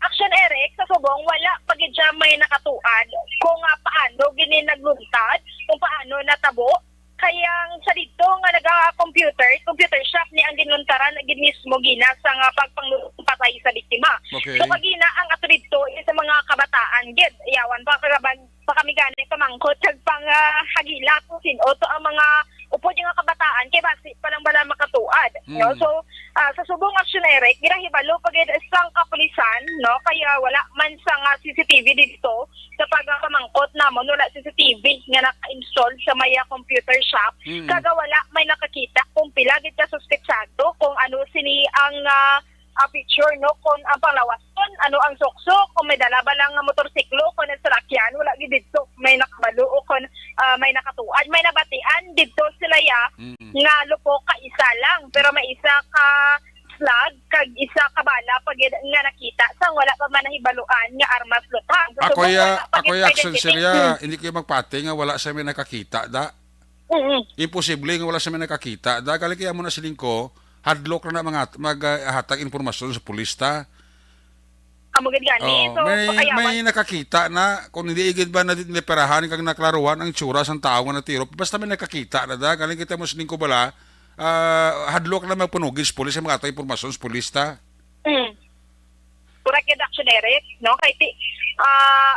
Action Eric sa subong wala pagid siya may nakatuad kung paano gini nagluntad, kung paano natabo kaya sa dito nga computer shop ni ang ginuntaran gid mismo gina sa nga pagpangpatay sa biktima. Okay. So pagina ang ato dito is sa mga kabataan gid yawan pa kami gani pamangkot kag pang hagila kung sino to ang mga upod yung kabataan kay basi pa lang bala makatuad. No, so sa subong Action Eric ginahibalo pagid sang kapulisan, no, kaya wala man sa nga CCTV dito sa pagpamangkot namon wala CCTV nga naka-install sa maya computer shop. Kaga wala may nakakita kung pila gid ka suspetsado kung ano sini ang picture, no, kung ang panglawason, ano ang sokso, kung may dala ba lang nga motorsiklo, kung nasakyan, wala gid dito may nakabalo o kung may nakatuad, may nabatian dito sila nga lupo ka isa lang, pero may isa ka flag kag isa ka bala pag nga nakita sang wala pa man nahibaluan nga armas lutang. So, Ako ya Action identity. Celia, hindi kayo magpati nga wala sa may nakakita da. Imposible nga wala sa may nakakita da. Kali kaya mo na siling ko, hadlock na mga maghatag informasyon sa pulis ta. Amo gid gani. So may nakakita na kung hindi igid ba na niperahan kag naklaruhan ang tsura sang tao nga natiro. Basta may nakakita na da. Kali kita mo siling ko bala, hadlock na magpunugis pulis ang mga informasyon sa pulis ta. Correct yun, Action Eric, no? Kay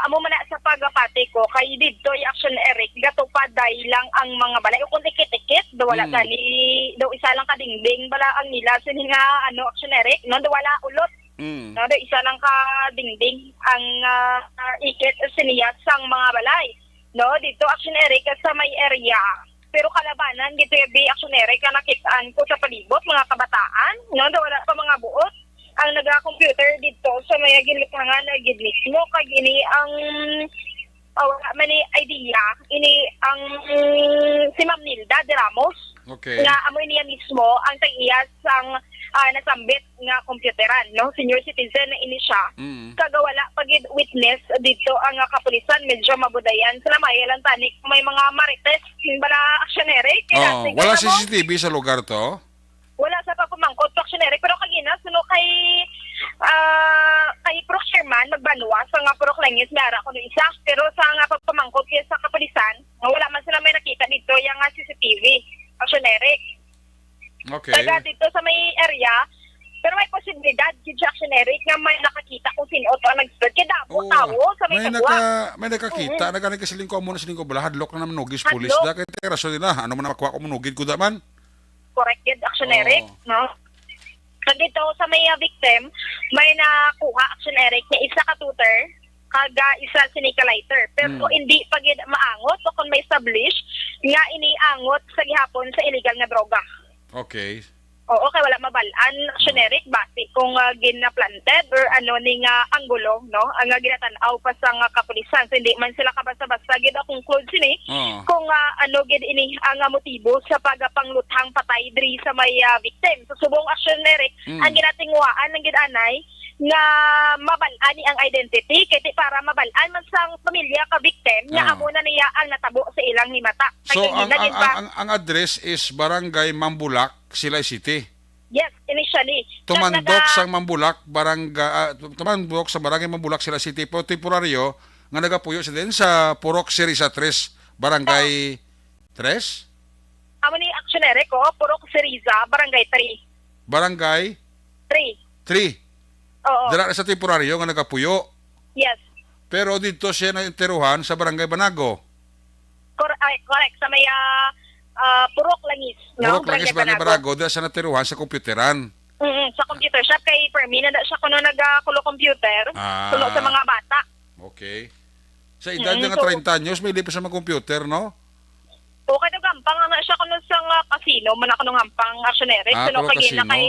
amo man na sa pagapati ko, kay dito yung Action Eric, gatupaday lang ang mga balay. Kung tikit-tikit, do wala gani, do isa lang kadingding, bala ang nila, sini nga, Action Eric, no? Do wala ulot. No, do isa lang kadingding ang ikit siniyat sang mga balay. No, dito Action Eric sa may area. Pero kalabanan, dito yung Action Eric, nakitaan ko sa palibot, mga kabataan, no? Do wala pa mga buot. Ang naga-computer dito sa may ginlikangan na gid mismo kag ini ang wala man ni idea ini ang si Ma'am Nilda de Ramos nga amo niya mismo ang tag-iya sang nasambit nga computeran, no, senior citizen na ini siya kaga wala pagid witness dito ang kapulisan medyo mabudayan sila may lang tanik may mga marites bala Action Eric wala CCTV sa lugar to. Wala sa pagpamangkot Action Eric pero kagina suno kay Purok Sherman magbanwa sa nga Purok Langis meara ko no isa pero sa nga pagpamangkot kay sa kapulisan wala man sila may nakita dito yung CCTV Action Eric. Okay. Taga dito sa may area pero may posibilidad kay Action Eric nga may nakakita kung sino to ang nag-spread kay Dabo tawo sa may kagwa. May nakakita nagani kasi lingko mo na silingko bala hadlok na manugis pulis da kay rason nila ano man makuha ko manugid ko da man. Correct yun, Action Eric, no? Dito sa may victim, may nakuha Action Eric na isa ka tutor, kaga isa sinika lighter. Pero hindi pag maangot o kung may establish, nga iniangot sa gihapon sa illegal na droga. Okay. Oo, kaya wala mabalaan Action Eric, basi kung gina-planted or ano ning anggulo, no? Ang ginatanaw pa sa kapulisan. So, hindi man sila kabasa-basa gid akong conclude sini kung ano gid ini ang motibo sa pagpanglutang patay diri sa may victim. So subong Action Eric, ang ginatingwaan ng gidanay nga mabalaan ni ang identity kay para mabalaan man sang pamilya ka victim nga amo na niya ang natabo sa ilang himata. So ang address is Barangay Mambulak, Silay City. Yes, initially. Tumandok sa Mambulak, tumandok sa Barangay Mambulak, Silay City, po temporaryo nga nagapuyo sa din sa Purok Sariza 3, Barangay 3? Amo ni Action Eric ko, Purok Sariza, Barangay 3. Barangay 3. Oo. Dala sa temporaryo nga nagapuyo. Yes. Pero dito siya na-interuhan sa Barangay Banago. Correct. Sa may Purok Langis. Purok Langis, Barangay Banago. Dala siya na-interuhan sa computeran. Sa computer shop. Kay Fermi na siya kuno nagkulo computer. Kulo sa mga bata. Okay. Sa edad nga 30 anyos, may lipas sa mga computer, no? Okay, gampang nga siya kuno sa casino. Man ako nung hampang Action Eric. Kuno kagina kay...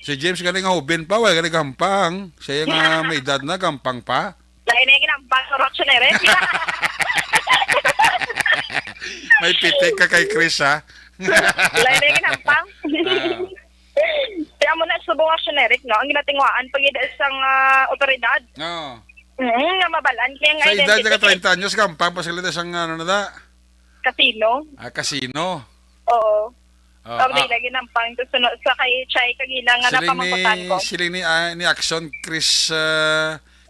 Si James galing nga hubin pa, wala galing gampang. Siya nga may edad na gampang pa. Lain na yung ginampang sa Action Eric. May pitik ka kay Chris, ha? Lain na yung ginampang. Kaya mo na subong Action Eric, no? Ang ginatingwaan pag isang otoridad. Oo. Nga mabalaan. Kaya nga sa edad identity. nga 30 anyos, gampang pa sila isang ano na da? Casino. Casino. Oo. Di lagi ng pang sunod sa kay Chay kagila nga napamangkutan ko. Siling ni Action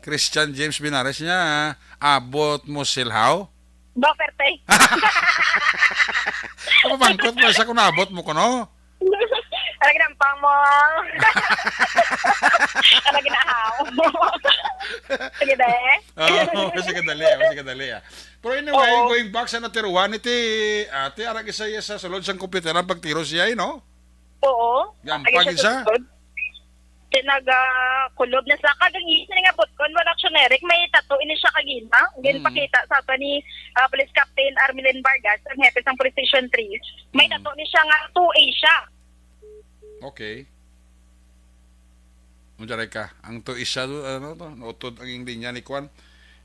Christian James Binares niya, abot mo silhaw? Ba, perte. Kapamangkot mo, isa kung naabot mo ko, no? Ano ginampang mo? Ano ginahaw? Sige, de? Sige dali. Pero anyway, going back sa natiruan, ate, arag isa sa sulod sa computer ang pagtiro siya, no? Oo. Gampang isa? Nagakulob na sa kagangis na nga butkon wala aksyonerik may tattoo ini siya kagina pakita sa ato ni Police Captain Armelin Vargas ang hepe ng Police Station 3 may tattoo ni siya nga 2A siya. Okay. Munjaray ka. Ang to isa ano to, nautod ang linya ni Kwan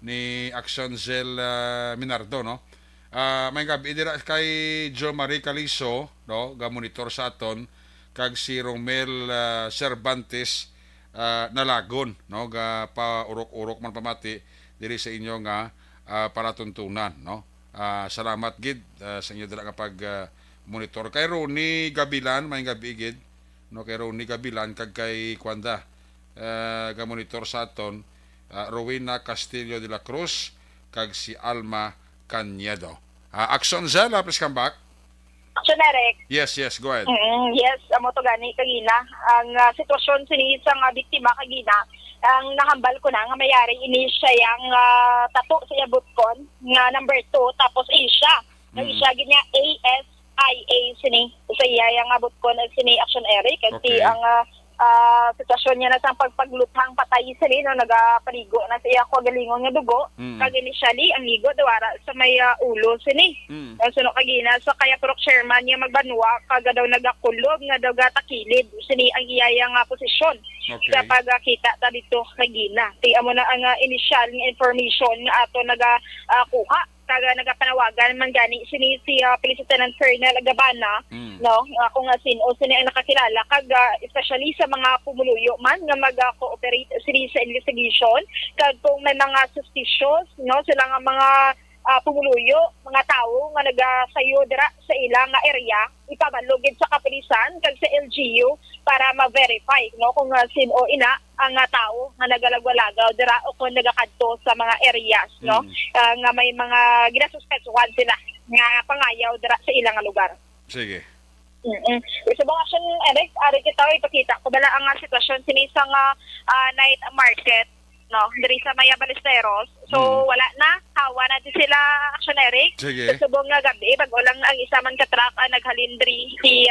ni Action Zel Minardo, no? May gabi dira kay Jo Marie Caliso, no, ga monitor sa aton kag si Romel Cervantes Nalagon, no, ga paurok-urok man pamati diri sa inyo nga palatuntunan, no. Salamat gid sa inyo dira nga pag monitor kay Ronnie Gabilan, may gabi gid, no, kay Ronnie Gabilan kag kay Kwanda ga monitor sa aton Rowena Castillo de la Cruz kag si Alma Cañedo. Action Zella, please come back. Aksyonerik. Yes, go ahead. Yes, amo to gani kagina ang sitwasyon sini isang biktima kagina ang nahambal ko na nga mayari ini siya yang tattoo sa butkon nga number 2 tapos Asia. Asia gid niya ASIA sini sa iya yang butkon sini Action Eric kasi ang sitwasyon niya na sa pagpagluthang patay sila no nagapaligo na sa iya ko galingon nga dugo kag initially ang ligo dawara sa may ulo sini suno kagina sa kaya pro chairman niya magbanwa kag daw nagakulog nga daw gatakilid sini ang iya nga posisyon sa pagkita ta dito kagina ti amo na ang initial nga information nga ato kuha kaga nagapanawagan man gani sini si Police Lieutenant Colonel Agabana no ako nga sino sini ang nakakilala kag especially sa mga pumuluyo man nga mag-cooperate sini sa investigation kag kung may mga suspicious no sila nga mga pumuluyo mga tao nga nagasayo dira sa ilang area ipabalugid sa kapulisan kag sa LGU para ma-verify no kung sino ina ang tao nga nagalagwalagaw dira o kung nagakadto sa mga areas no nga may mga ginasuspetsuhan sila nga pangayaw dira sa ilang lugar. Sige. Sa mga action Eric, ari kita ipakita ko bala ang sitwasyon sini sa night market no diri sa Maya Ballesteros. So wala na hawa na di sila Action Eric. Sige. Sa subong nga gabi bago lang ang isa man ka truck naghalindri si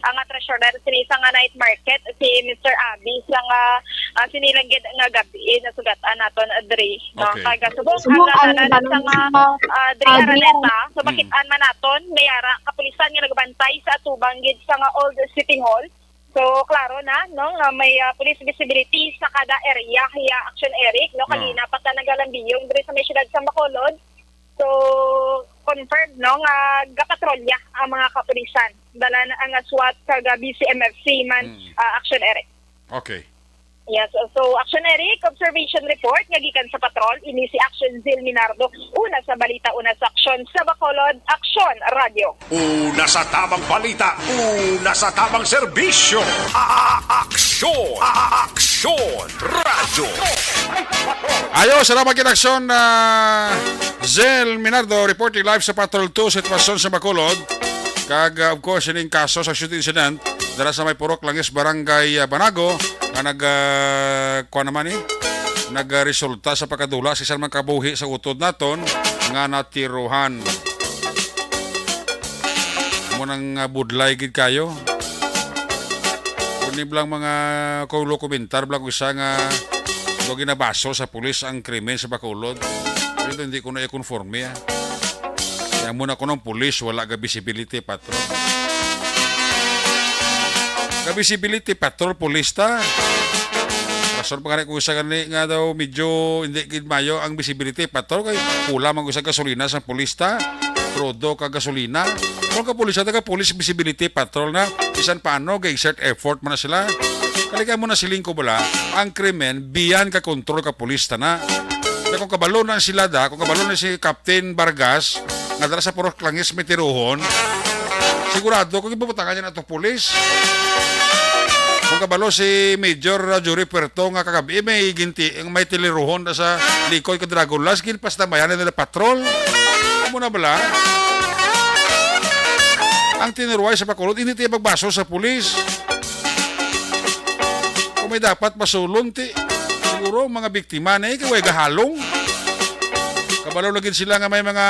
ang treasurer sini sa night market si Mr. Abis nga sinilanggit nga gabi nasugatan naton diri no kay subong ang sa diri Araneta so makitaan man naton mayara kapulisan nga nagbantay sa atubang gid sa old city hall. So, klaro na, no, may police visibility sa kada area, kaya Action Eric, no, kanina pa ta nagalambiyong diri sa may siyudad sa Bacolod. So, confirmed, no, nga gapatrolya ang mga kapulisan. Dala na ang SWAT kag BCMFC man Action Eric. Okay. Yes, so Action Eric, observation report nga gikan sa patrol ini si Action Zil Minardo. Una sa balita, una sa aksyon sa Bacolod, Action Radio. Una sa tamang balita, una sa tamang serbisyo. Aksyon! Aksyon Radio! Ayo, salamat kinaksyon Zel Minardo reporting live sa Patrol 2 sitwasyon sa Bacolod. Kag of course ining kaso sa shooting incident dara sa may Purok Langis Barangay Banago nga nagresulta sa pagkadula sa isang kabuhi sa utod naton nga natiruhan. Munang budlay gid kayo. Kuni blang mga komentar blang isa nga ginabaso sa pulis ang krimen sa Bacolod. Pero hindi ko na i-conforme. Kaya muna ko ng pulis wala ga visibility patrol. Visibility patrol police ta. Rason pa kung isa gani nga daw medyo hindi gid mayo ang visibility patrol kay kulang man sa gasolina sa police ta. Crudo ka gasolina. Kung ka pulis ta ka police visibility patrol na isan paano ga exert effort man na sila. Kalika mo na siling ko bala ang krimen biyan ka kontrol ka police ta na. Kung kabalo na sila kung kabalo na si Captain Vargas nga dara sa Purok Langis may tiruhon Sigurado kung ipuputangan niya na ito pulis. Kung kabalo si Major Jury Puerto nga kagabi, may tiliruhon na sa likoy ka Dragon Last, gilpas na mayanan nila patrol. Amo na bala? Ang tiniruay sa Bacolod, hindi tayo magbaso sa pulis. Kung may dapat masulon, siguro mga biktima na kaway gahalong. Kabalo lagin sila nga may mga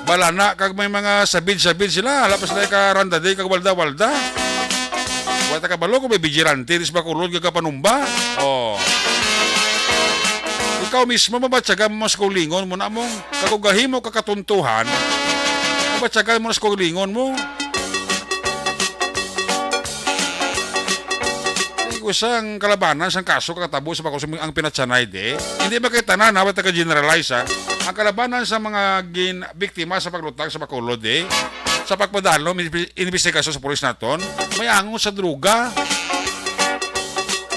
balana, kag may mga sabid-sabid sila. Lapas na ka randaday, kag walda-walda. Wata kabalo kung may vigilante, dis Bacolod, kag kapanumba. Oh. Ikaw mismo, mabatsaga mo sa kulingon mo na mong kagugahin mo kakatuntuhan. Mabatsaga mo sa kulingon mo. Isang kalabanan, isang kaso kakatabo sa Bacolod ang pinatsanay hindi ba kayo tanan, hawat ka-generalize ang kalabanan sa mga biktima sa paglutang sa Bacolod sa pagpadalo, investigasyon sa polis naton, may angon sa druga.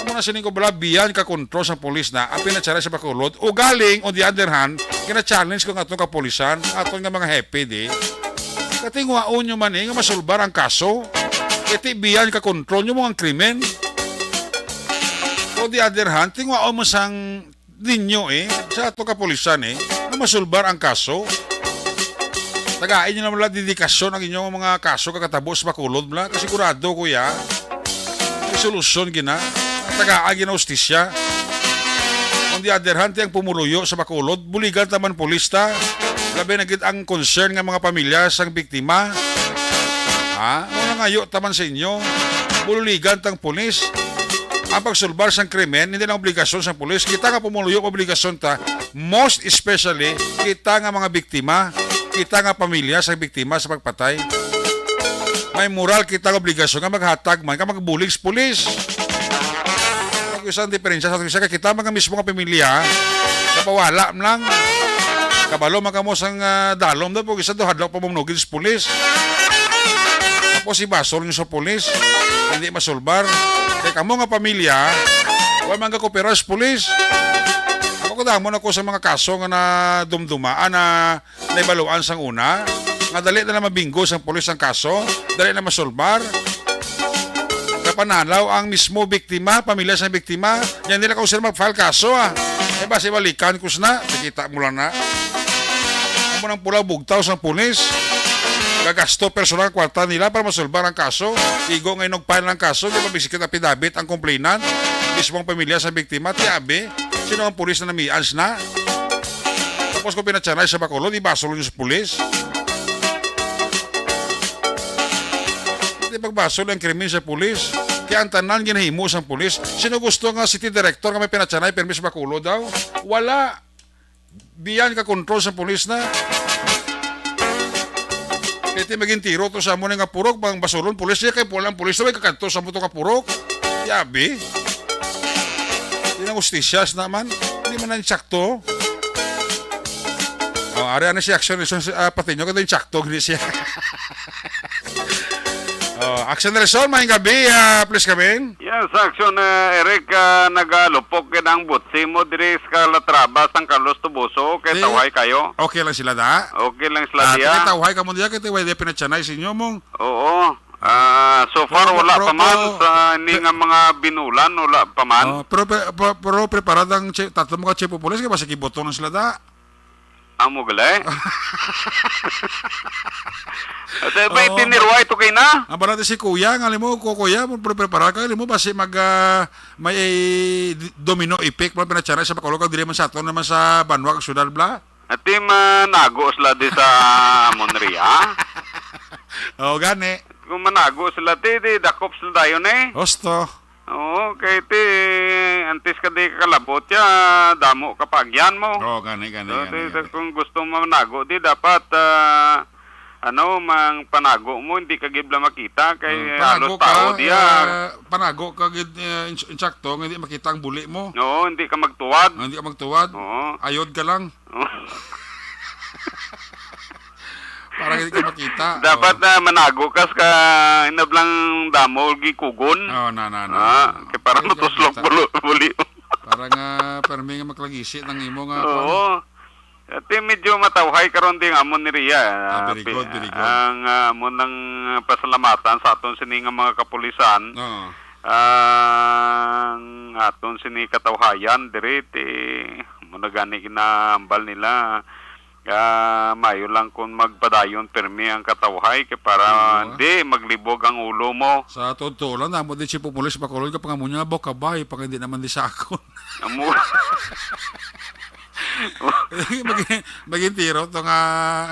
Amo na sining ko bala biyan ka-control sa polis na ang pinatsanay sa Bacolod o galing, on the other hand, kina-challenge ko nga itong kapolisan, atong nga mga happy katingwaon nyo man nga masulbar ang kaso, iti biyan ka-control nyo mga krimen. On the other hand, tingwao mo sang ninyo sa ato kapulisan na masulbar ang kaso. Tagain nyo naman lang dedikasyon ang inyong mga kaso kakatabo sa Bacolod mula. Kasigurado kuya, may solusyon gina. Tagaan gina ustisya. On the other hand, ang pumuluyo sa Bacolod, buligan taman polista. Labi na ang concern ng mga pamilya sang biktima. Ano ngayo taman sa inyo, buligan tang polis. Ang pagsulbar sang krimen, hindi na obligasyon sa pulis. Kita nga pumuluyo obligasyon ta. Most especially, kita nga mga biktima, kita nga pamilya sa biktima sa pagpatay. May moral kita nga obligasyon nga maghatag man, ka magbulig sa pulis. Ang isang diferensya sa isa, kita mga mismo nga pamilya, napawala lang. Kabalo mga mo sang dalom doon, pag isa doon hadlaw pa mamunugin sa pulis. Tapos si basol nyo sa pulis, hindi masulbar. Kaya kamo nga pamilya, wala mga kopera sa pulis. Ako kadamon ako sa mga kaso nga na dumdumaan na naibaluan sang una. Nga dali na mabinggo sang pulis ang kaso, dali na masulbar. Kapanalaw ang mismo biktima, pamilya sa biktima, yan nila kung sila mag-file kaso basi balikan ko na, nakita mo lang na. Amo nang pula bugtaw sang pulis. Gagasto personal kwarta nila para masulbar ang kaso. Igo ngayon nagpile ng kaso, di ba bisikit apidabit ang complainant, mismong pamilya sa biktima, tiabe, sino ang pulis na namians na? Tapos kung pinatsanay sa Bacolod, ibasol nyo sa pulis. Hindi pagbasol ang krimen sa pulis. Kaya ang tanan ginahimo sa pulis. Sino gusto nga city director nga may pinatsanay, permis sa Bacolod daw? Wala. Biyan ka control sa pulis na. Iti maging tiro to sa mo nga purok, bang basulon, pulis niya kay pulang pulis na may kakanto sa mo to ka purok. Yabi. Hindi na justisyas naman. Hindi man na insakto. Ari na si action pati nyo, kada insakto, hindi siya. Action Nelson, maing gabi, please come in. Yes, Action Eric, nagalupok ang butsi mo diri sa Latrabas ang Carlos Tubuso, kay tawhay kayo. Okay lang sila da? Okay lang sila diya. Kaya tawhay ka mo diya, kaya tawhay diya pinatsanay sa inyo mong. Oo. So far wala pa man sa ini nga mga binulan, wala pa man. Pero preparadang tatlo mga chief of police, kaya basta kiboto ng sila da? Amo galay. At may tinirway to kay na. Ang barate si kuya, nga mo, kuya, prepara ka, mo basi may domino effect, mga pinatsanay sa Bacolod, kag dili man sa aton naman sa Banwa, kag Sudal, bla. At manago sila di sa Monria. Gani. Kung manago sila di dakop sila tayo Osto. Oo, kay antes ka di kalabot ya, damo kapagyan mo. Gani. Kung gusto mo manago di dapat mang panago mo, hindi ka gibla makita kay halos tao diya. Panago ka insakto, hindi makita ang buli mo. Oo, hindi ka magtuwad. Hindi ka magtuwad. Oo. Ayod ka lang. Para hindi ka makita. Dapat manago kas ka inablang damo gikugon. Na. Kay para matuslok buli. Para nga permi nga maklagisi ng imo nga. Oo. Ati medyo matawhay karon ding amon ni Ria. Very good, very good. Ang amon ng pasalamatan sa aton sini nga mga kapulisan. Oo. Ang aton sini katawhayan diri ti mo na gani ginambal nila. Mayo lang kung magpadayon permi ang katawhay kay para hindi maglibog ang ulo mo. Sa totoo lang, namo din si Populis Bacolod kapag mo niya kabay pag hindi naman di sa akon. Amo. Maging tiro ito nga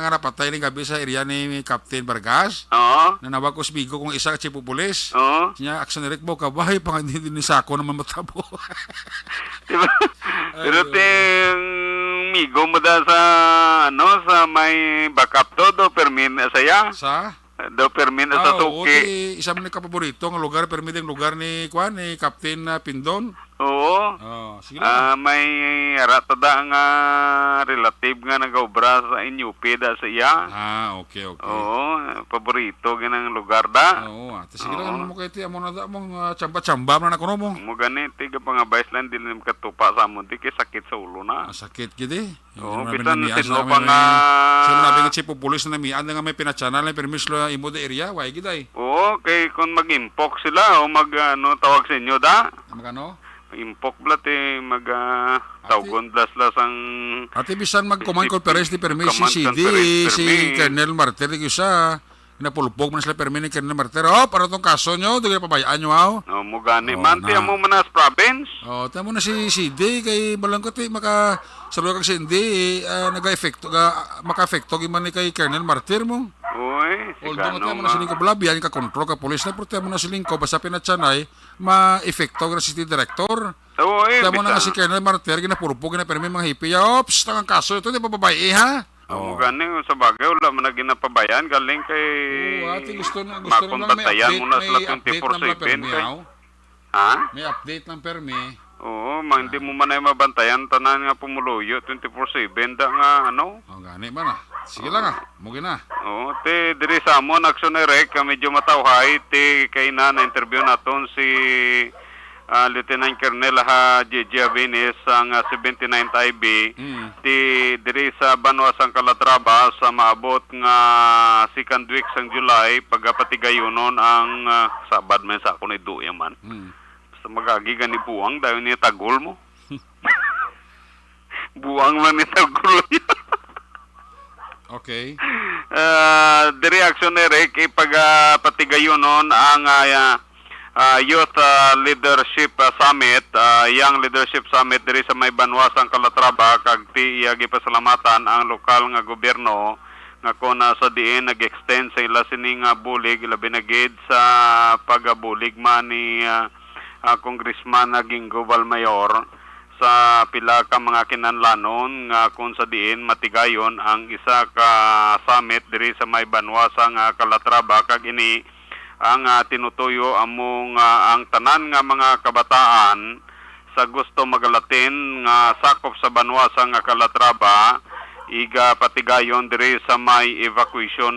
napatay ni gabi sa area ni Captain Vargas. Oo. Nanawag ko sa Bigo kung isa si Populis. Oo. Siya, action direct mo kabay pag hindi din sa ako naman matabo. Diba? Pero ting migo mo da sa sa may backup do permin saya. Sa? Do permin sa Oo, suki. isa man ni kapaborito ang lugar, permit ang lugar ni Captain Pindon. Oo. Sige lang. May ratada nga relative nga nag-obra sa inyupi da sa iya. Okay. Oo, paborito ginang lugar da. Oo, sige lang, ano mo kayo ti, amo na da mong tsamba-tsamba na nakuno mo. Mo gani tiga pangabayas lang din nim katupa sa mo di kay sakit sa ulo na. Sakit gidi. Oo, bisan sino pa nga sino nabi nga chipo pulis na namian nga may pinachannel na permis lo imo de area, way giday. Oo, kay kung mag-impok sila o tawag sa inyo da. Magano? Impok blat tawgon las ang Ate bisan mag-command conference di permis si Command CD, conference si permis. Colonel Martir di isa. Napulpog man sila permis ni Colonel Martir. Para tong kaso nyo, dugay pabayaan nyo aw. mo gani Oo, man ti na. amo manas province. Tamo na si CD kay balangkot maka saludo kag CD naga-efekto maka-efekto giman ni kay Colonel Martir mo. Uy, Although mo na siling ko blabyan ka kontrol ka pulis na pero mo na siling ko basta pinatsanay ma-efekto ka city director. Uy, Tamo na nga si Colonel Martir ginapurpog na permi mga hipi. Ops, tangang kaso ito di bababae ha. mo gani sa bagay wala man na ginapabayan galing kay Ate gusto na lang may makontaktayan mo na sila update ng mga 24/7 permi kay. aw. Ha? May update ng permi. Oo, hindi mo man ay mabantayan tanan nga pumuluyo 24/7 da nga Gani ba na? Sige lang mugi na. Oo, te diri sa amon action rek medyo matawhay te kay na interview naton si Lieutenant Colonel JJ Avenes ang 79th IB ti diri sa Banwa sang Calatrava sa maabot nga second week sang July pagapatigayonon ang sabad man sa ako ni duya man. Sa magagi ni buwang dayon ni tagol mo. Buwang man ni tagol. Okay. Diri action rek pagapatigayonon ang Youth Leadership Summit, Young Leadership Summit diri sa may Banwa sang Calatrava kag ti iyagi pasalamatan ang lokal nga gobyerno nga kon sa diin nag-extend sa ila sining bulig labi na gid sa pagabulig man ni Congressman Gingo Valmayor sa pila ka mga kinanlanon nga kung sa diin matigayon ang isa ka summit diri sa may Banwa sang Calatrava kag ini ang tinutuyo among ang tanan nga mga kabataan sa gusto magalatin nga sakop sa Banwa sang Calatrava iga patigayon diri sa may evacuation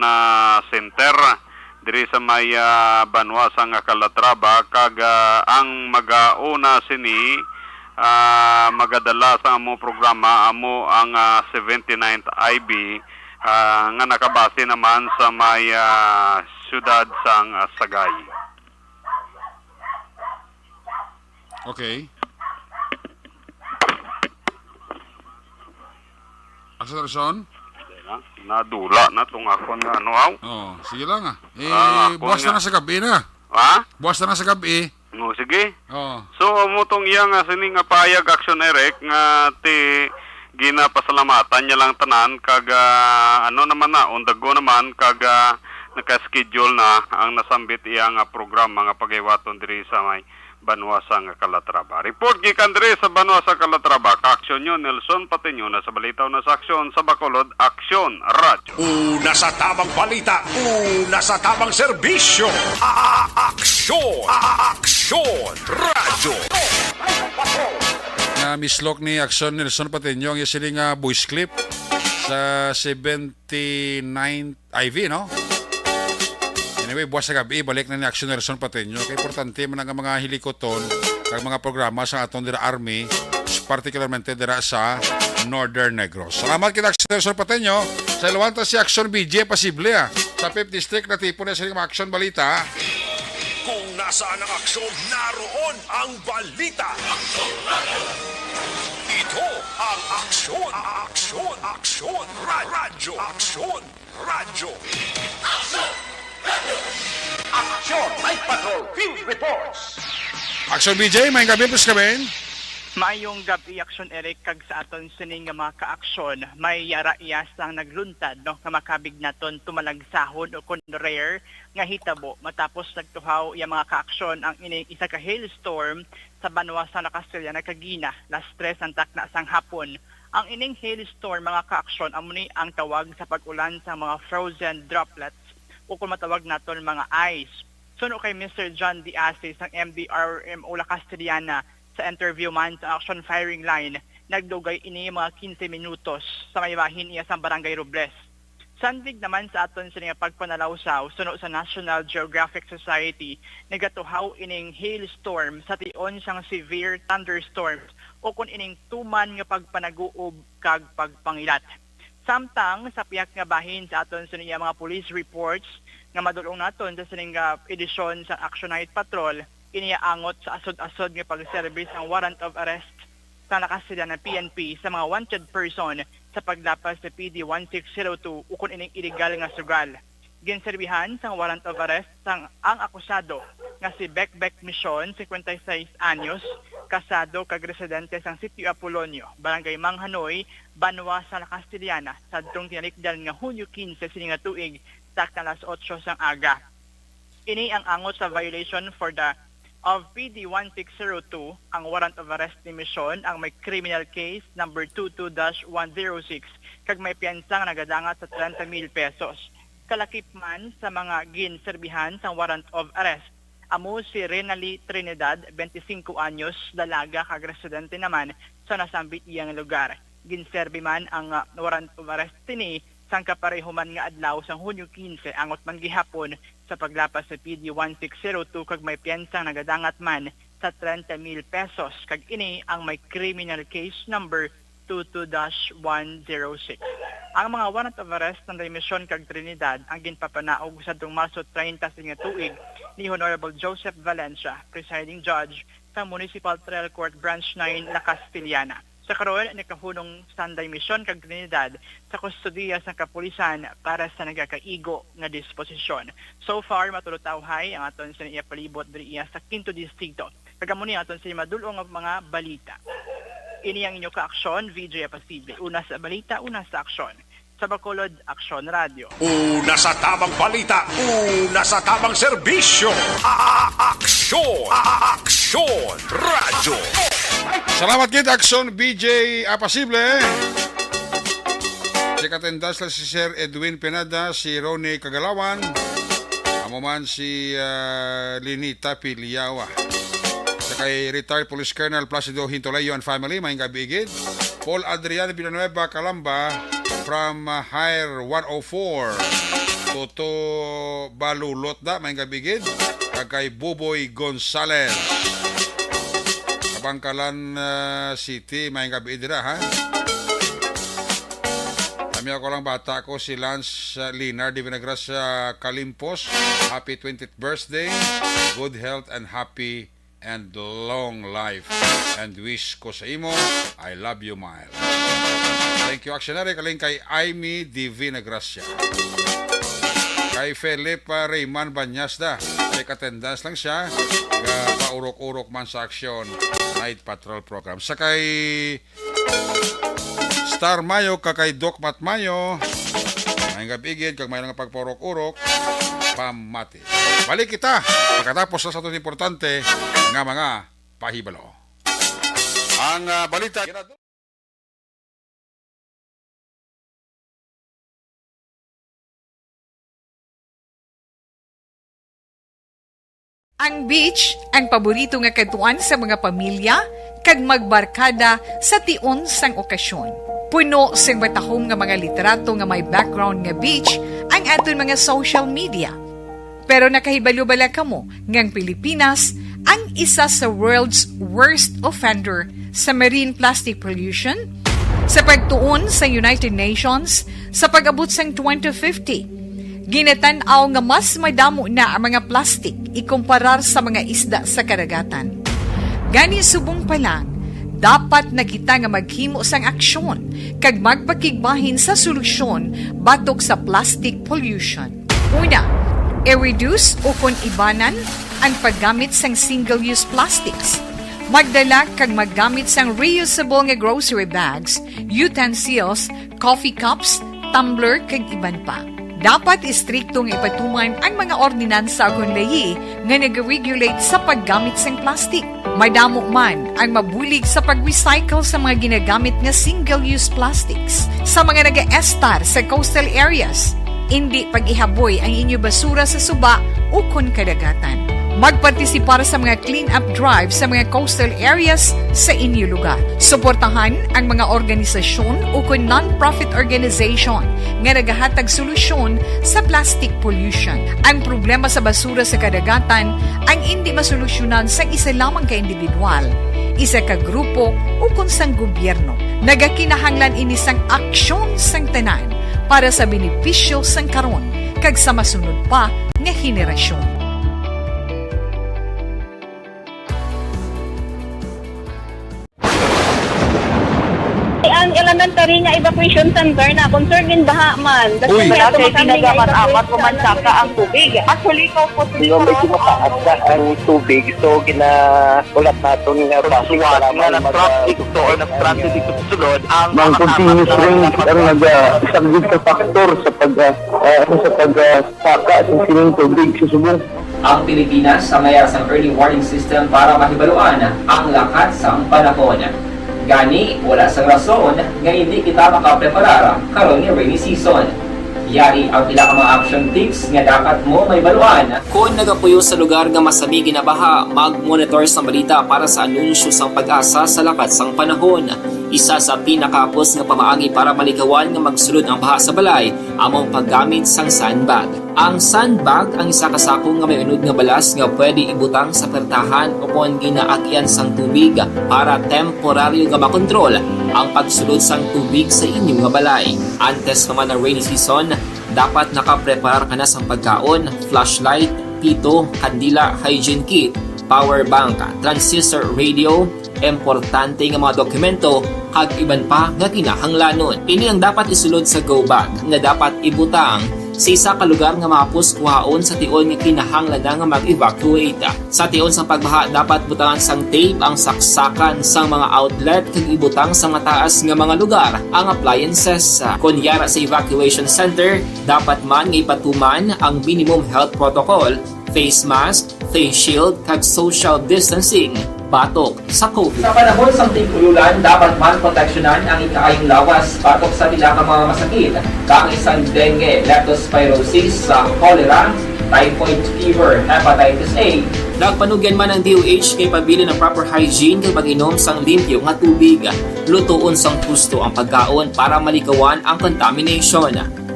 center diri sa may Banwa sang Calatrava kag ang magauna sini magadala sa among programa amo ang 79th IB nga nakabase naman sa may siyudad sang Sagay. Okay. Akselerasyon? Nadula na tong ako nga Sige lang ako buwas nga. na sa gabi na. Ha? Buwas na sa gabi. Sige. Oo. So mo tong iya nga sini nga payag action erek nga ti ginapasalamatan niya lang tanan kag naman na on the go naman kag naka-schedule na ang nasambit iya nga programa nga pagaywaton diri sa may Banwa sang Calatrava. Report gikan diri sa Banwa sa Calatrava. Ka-aksyon nyo Nelson Patinyo na sa balitaw na sa aksyon sa Bacolod Aksyon Radio. Una sa tamang balita, una sa tamang serbisyo. Aksyon! Aksyon! Radyo! Mislok ni Action Nelson Patinyo ang isiling voice clip sa 79 IV, no? Anyway, buwas sa gabi, balik na ni Action Nelson Patinyo. Kaya importante man ang mga hilikoton, kag mga programa sa aton dira Army, particularmente dira sa Northern Negros. Salamat kita Sir Pateño. Sa iluwanta si Action BJ Pasible sa 5th District na tipo na silang action balita. Kung nasaan ang aksyon, naroon ang balita. Ito ang aksyon, aksyon, aksyon, radyo, aksyon, radyo. Action! Night Patrol Field Reports! Action BJ, may gabi plus kami. Mayong gabi aksyon Eric kag sa aton sining nga mga kaaksyon may yara iyasang nagluntad no nga makabig naton tumalagsahon o kun rare nga hitabo matapos nagtuhaw iya mga kaaksyon ang ining isa ka hailstorm sa Banwa sa Nakastilya na Kagina last 3 santak na sang hapon. Ang ining hailstorm mga kaaksyon amo ni ang tawag sa pag-ulan sa mga frozen droplets o kung matawag naton mga ice. Suno kay Mr. John Diasis ng MDRMO La Castellana sa interview man sa action firing line, nagdugay ini mga 15 minutos sa may bahin iya sa Barangay Robles. Sandig naman sa aton sa nga pagpanalawsaw, suno sa National Geographic Society, nagatuhaw ining hailstorm sa tion sang severe thunderstorms o kung ining tuman nga pagpanaguob kag pagpangilat. Samtang sa piyak nga bahin sa aton sa mga police reports nga madulong naton sa sining edisyon sa Action Night Patrol, iniaangot sa asod-asod nga pag-service ang warrant of arrest sa Nakastilya ng PNP sa mga wanted person sa paglapas sa PD 1602 ukon ining illegal nga sugal. Ginserbihan sa warrant of arrest ang akusado nga si Bekbek Mission, 56 anyos, kasado kag residente sang Sitio Apolonio, Barangay Manghanoy, Banwa sa Castellana, sa adtong tinalikdan nga Hunyo 15 sining nga tuig sakta alas 8 sang aga. Ini ang angot sa violation for the of PD 1602, ang warrant of arrest ni Mission ang may criminal case number 22-106 kag may piyansang nagadangat sa 30,000 pesos. Kalakip man sa mga ginserbihan sa warrant of arrest, amo si Renali Trinidad, 25 anyos, dalaga kag residente naman sa nasambit iyang lugar. Ginserbi man ang warrant of arrest tini sang kaparehuman nga adlaw sang Hunyo 15 angot man gihapon sa paglapas sa PD 1602 kag may piyansang nagadangat man sa 30,000 pesos kag ini ang may criminal case number 22-106. Ang mga warrant of arrest ng Mission kag Trinidad ang ginpapanaog sa Marso 30 nga tuig ni Honorable Joseph Valencia, presiding judge sa Municipal Trial Court Branch 9 La Castellana. Sa karon nakahunong Sunday Mission kag Trinidad sa kustodiya sa kapulisan para sa nagakaigo nga disposisyon. So far matulutawhay ang aton sa iya palibot diri sa 5th distrito. Kagamo ni aton sa madulong nga mga balita. Ini ang inyo ka-aksyon, VJ Pasible. Una sa balita, una sa aksyon. Sa Bacolod, Aksyon Radio. Una sa tamang balita, una sa tamang serbisyo. Aksyon! Aksyon! Radyo! Salamat kit Action BJ Apasible. Si katendas lang si Sir Edwin Pinada, si Ronnie Kagalawan, amo man si Linita Piliawa. Sa kay retired Police Colonel Placido Hintolayo and family, may gabigid. Paul Adrian Villanueva Calamba from Hire 104. Toto Balulot da, may gabigid. Kay Buboy Gonzales. Bangkalan City, may gabi dira ha. Kami ako lang bata ko si Lance Linar di Vinagras sa Kalimpos. Happy 20th birthday, good health and happy and long life. And wish ko sa imo, I love you, Miles. Thank you, Actionary. Kaling kay Aimee di Vinagracia. Kay Felipe Rayman Banyasda. Kay katendas lang siya. Paurok-urok man sa Action Night Patrol Program. Sa kay Star Mayo, kay Doc Mat Mayo, may gabigid, kag may nga pagpaurok-urok, pamati. Balik kita, pagkatapos sa itong importante nga mga pahibalo. Ang balita... Ang beach ang paborito nga katuan sa mga pamilya kag magbarkada sa tion sang okasyon. Puno sing matahom nga mga literato nga may background nga beach ang aton mga social media. Pero nakahibalo bala kamo nga ang Pilipinas ang isa sa world's worst offender sa marine plastic pollution, sa pagtuon sa United Nations sa pag-abot sang 2050. Ginatanaw nga mas madamo na ang mga plastic ikumparar sa mga isda sa karagatan. Gani subong pa lang, dapat na kita nga maghimo sang aksyon kag magpakigbahin sa solusyon batok sa plastic pollution. Una, i-reduce o kung ibanan ang paggamit sang single-use plastics. Magdala kag maggamit sang reusable nga grocery bags, utensils, coffee cups, tumbler kag iban pa. Dapat istriktong ipatuman ang mga ordinansa kung layi nga nag-regulate sa paggamit sang plastic. Madamo man ang mabulig sa pag-recycle sa mga ginagamit nga single-use plastics. Sa mga nag-estar sa coastal areas, hindi pag-ihaboy ang inyo basura sa suba o kun kadagatan. Magpartisipar sa mga clean-up drive sa mga coastal areas sa inyo lugar. Suportahan ang mga organisasyon o kung non-profit organization nga nagahatag solusyon sa plastic pollution. Ang problema sa basura sa kadagatan ang hindi masolusyonan sa isa lamang ka individual, isa ka grupo o kung sang gobyerno. Nagakinahanglan ini sang aksyon sang tanan para sa benepisyo sang karon kag sa masunod pa nga henerasyon. Ang elementary nga evacuation center na concern din baha man. Uy. Kaya ginagamat-amat kumansaka ang tubig. Actually, ko po Yung medyo mataas na ang tubig, so ginaulat natin nga plastic para traffic to or nag-traffic dito sa sulod ang ng continuous rain ang isang good factor sa pagsaka at sining tubig sa subong. Ang Pilipinas sa mayroon ng early warning system para mahibaluan ang lakas ng panahon. Gani, wala sang rason nga hindi kita makapreparar karon ni rainy season. Yari ang pila ka mga action tips nga dapat mo may baluan. Kung nagapuyo sa lugar nga masabi ginabaha, mag-monitor sa balita para sa anunsyo sang pag-asa sa lakas sang panahon. Isa sa pinakapos nga pamaagi para malikawan nga magsulod ang baha sa balay, among paggamit sang sandbag. Ang sandbag ang isa ka sako nga may unod nga balas nga pwede ibutang sa pertahan o kung ginaagyan sang tubig para temporaryo nga makontrol ang pagsulod sang tubig sa inyong nga balay. Antes naman ng rainy season, dapat nakapreparar ka na sang pagkaon, flashlight, pito, kandila, hygiene kit, power bank, transistor radio, importante nga mga dokumento kag iban pa nga kinahanglanon. Ini ang dapat isulod sa go bag nga dapat ibutang sa isa ka lugar nga mapus kuhaon sa tion nga kinahanglan nga mag-evacuate. Sa tion sa pagbaha dapat butangan sang tape ang saksakan sang mga outlet kag ibutang sa mataas nga mga lugar ang appliances. Kunyara sa evacuation center, dapat man nga ipatuman ang minimum health protocol, face mask, face shield kag social distancing batok sa COVID. Sa panahon sa tig-ululan, dapat man proteksyonan ang ikaayong lawas batok sa pila ka mga masakit, kang isang dengue, leptospirosis, cholera, typhoid fever, hepatitis A. Nagpanugyan man ang DOH kay pabili ng proper hygiene kay pag-inom sang limpyo nga tubig. Lutuon sang husto ang pagkaon para malikawan ang contamination.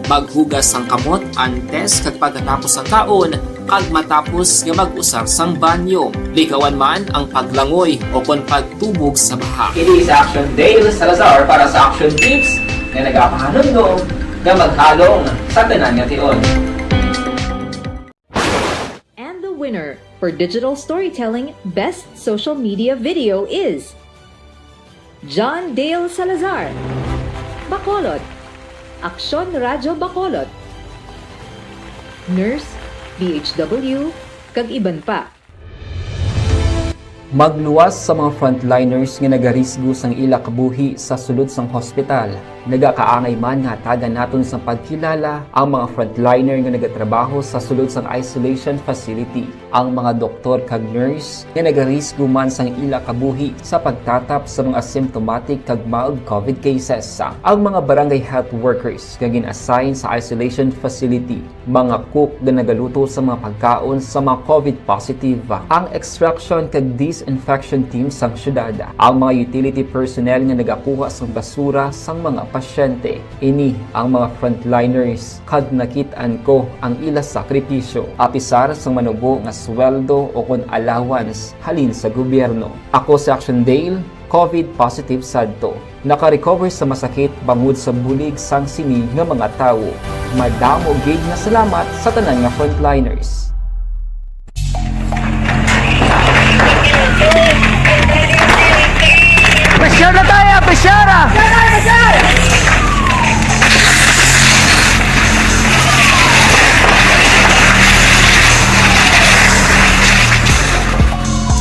Maghugas sang kamot antes kag pagkatapos ang kaon kag matapos nga mag-usar sang banyo. Likawan man ang paglangoy o kon pagtubog sa baha. Kini sa Action Dale Salazar para sa action tips nga nagapahanundong nga maghalong sa tanan nga tion. And the winner for Digital Storytelling Best Social Media Video is John Dale Salazar, Bacolod, Aksyon Radyo Bacolod, Nurse, DHW, kag iban pa. Magluwas sa mga frontliners nga nagarisgo sang ila kabuhi sa sulod sang hospital. Nagakaangay man nga tagan naton sa pagkilala ang mga frontliner nga nagatrabaho sa sulod sang isolation facility. Ang mga doktor kag nurse nga nagarisgo man sang ila kabuhi sa pagtatap sa mga asymptomatic kag mild COVID cases. Ang mga barangay health workers nga gin-assign sa isolation facility, mga cook nga nagaluto sa mga pagkaon sa mga COVID positive. Ang extraction kag disinfection team sang syudad, ang mga utility personnel nga nagakuha sang basura sang mga pasyente. Ini ang mga frontliners kag nakit-an ko ang ila sakripisyo apisar sang manubo nga sweldo o kon allowance halin sa gobyerno. Ako si Action Dale COVID positive sadto. Naka-recover sa masakit bangod sa bulig sang sini nga mga tawo. Madamo gig na salamat sa tanan nga frontliners. Pressure na tayo! Pressure!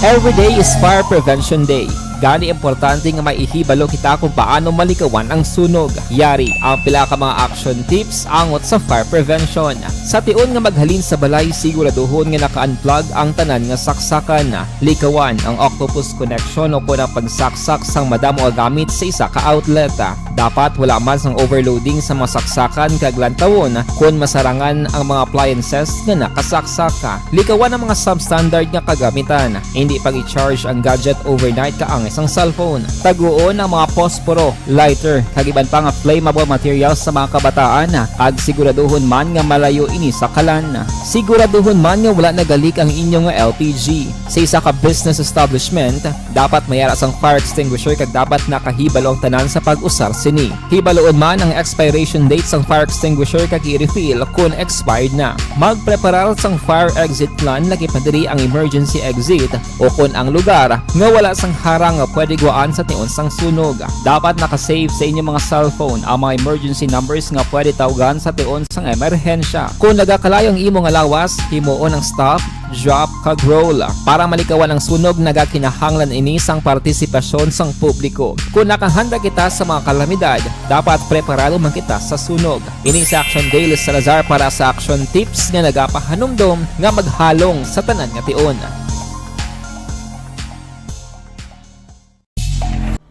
Every day is Fire Prevention Day. Gani importante nga maihibalo kita kung paano malikawan ang sunog. Yari ang pila ka mga action tips angot sa fire prevention. Sa tion nga maghalin sa balay, siguraduhon nga naka-unplug ang tanan nga saksakan. Likawan ang octopus connection o kung ang pagsaksak sang madamo nga gamit sa isa ka outlet. Dapat wala man sang overloading sa mga saksakan kag lantawon kung masarangan ang mga appliances nga nakasaksaka. Likawan ang mga substandard nga kagamitan. Hindi pag i-charge ang gadget overnight kaang isang cellphone. Taguon ang mga posporo, lighter, kag iban pa nga flammable materials sa mga kabataan. Ag siguraduhon man nga malayo ini sa kalan. Siguraduhon man nga wala nagalik ang inyong LPG. Sa isa ka business establishment, dapat mayara sang fire extinguisher kag dapat nakahibalo ang tanan sa pag-usar sini. Hibaloon man ang expiration date sang fire extinguisher kag i-refill kung expired na. Magpreparar sang fire exit plan lagi pa diri ang emergency exit o kung ang lugar nga wala sang harang nga pwede guaan sa tion sang sunog. Dapat nakasave sa inyong mga cellphone ang mga emergency numbers nga pwede tawagan sa tion sang emerhensya. Kung nagakalayo ang imong alawas, himuon ang stop, drop, kag roll. Para malikawan ang sunog, nagakinahanglan ini sang partisipasyon sang publiko. Kung nakahanda kita sa mga kalamidad, dapat preparado man kita sa sunog. Ini sa Action Day Salazar para sa action tips nga nagapahanumdom nga maghalong sa tanan nga tion.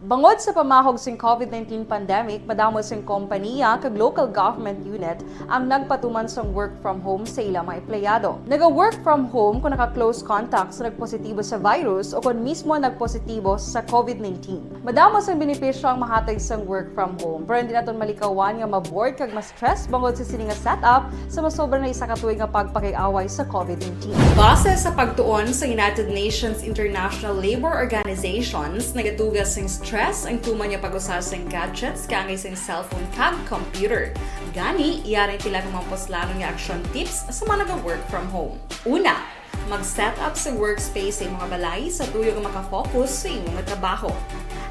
Bangod sa pamahog sing COVID-19 pandemic, madamo sing kompanya kag local government unit ang nagpatuman sang work from home sa ilang mga empleyado. Naga-work from home kung naka-close contact sa nagpositibo sa virus o kung mismo nagpositibo sa COVID-19. Madamo sang benepisyo ang mahatag sang work from home, pero hindi naton malikawan nga maboard kag ma-stress bangod sa sini nga setup sa masobra na isa ka tuig nga pagpakiaway sa COVID-19. Base sa pagtuon sa United Nations International Labour Organizations, nagatugas sing stress ang tuman niya pag-usar sa gadgets kangay sa cellphone kag computer. Gani, iyaring tila ng mga poslanong nga action tips sa mga nag-work from home. Una, mag-set up sa workspace sa mga balay sa tuyo nga makafocus sa imong trabaho.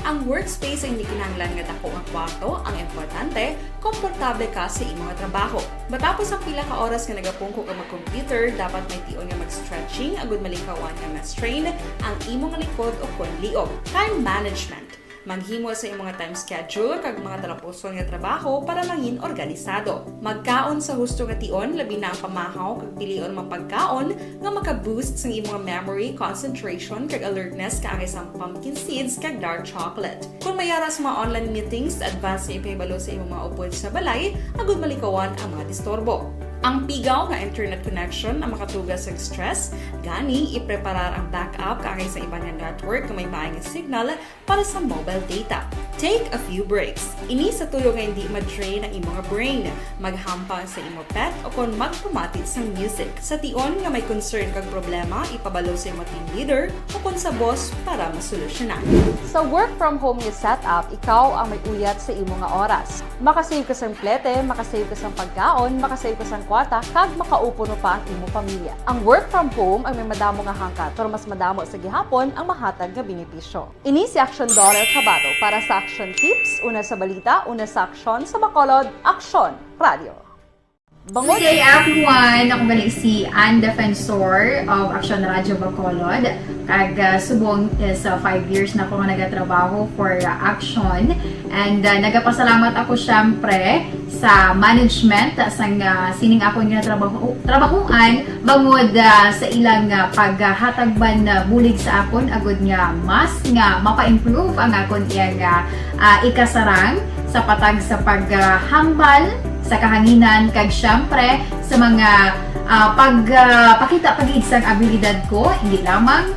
Ang workspace ay hindi kinahanglan nga dako ang kwarto, ang importante, komportable ka sa imong trabaho. Matapos ang pila ka oras nga nagapungko ka mag-computer, dapat may tion nga mag-stretching agud malikawan nga ma-strain ang imong likod o kon liog. Time management. Maghimo sa imong time schedule kag mga talapuson nga trabaho para mangin organisado. Magkaon sa husto nga tion, labi na ang pamahaw kag pilion mga pagkaon nga maka-boost sa imong memory, concentration kag alertness kaangay sang pumpkin seeds kag dark chocolate. Kung mayaras mga online meetings, advance na ipahibalo sa imong mga upod sa balay, agud malikawan ang mga disturbo. Ang pigaw nga internet connection ang makatugas sa stress, gani ipreparar ang backup kaangay sa ibang network nga may maayong signal para sa mobile data. Take a few breaks. Ini sa tuyo nga hindi ma-drain ang imong brain, maghampang sa imong pet o kung magpumatit sa music. Sa tion nga may concern kag problema, ipabalo sa imong team leader o kung sa boss para masolusyonan. Sa work from home nga setup, ikaw ang may uyat sa imong nga oras. Makasave ka sa plete, makasave ka sa pagkaon, makasave ka sa kwata, kag makaupo no pa ang imong pamilya. Ang work from home ay may madamo nga hangkat, pero mas madamo sa gihapon ang mahatag nga benepisyo. Ini si Action Dollar Kabato para sa action tips, una sa balita, una sa aksyon sa Bacolod, Aksyon Radio. Good day everyone! Ako gali si Ann Defensor of Action Radio Bacolod. Kag subong is 5 years na ako nga nagatrabaho for Action. And nagapasalamat ako syempre sa management sang sining ako nga trabahuan bangod sa ilang paghatagban bulig sa akon agud nga mas nga mapa-improve ang akon iyang ikasarang sa patag sa paghambal sa kahanginan kag syempre sa mga pakita pagid sang abilidad ko hindi lamang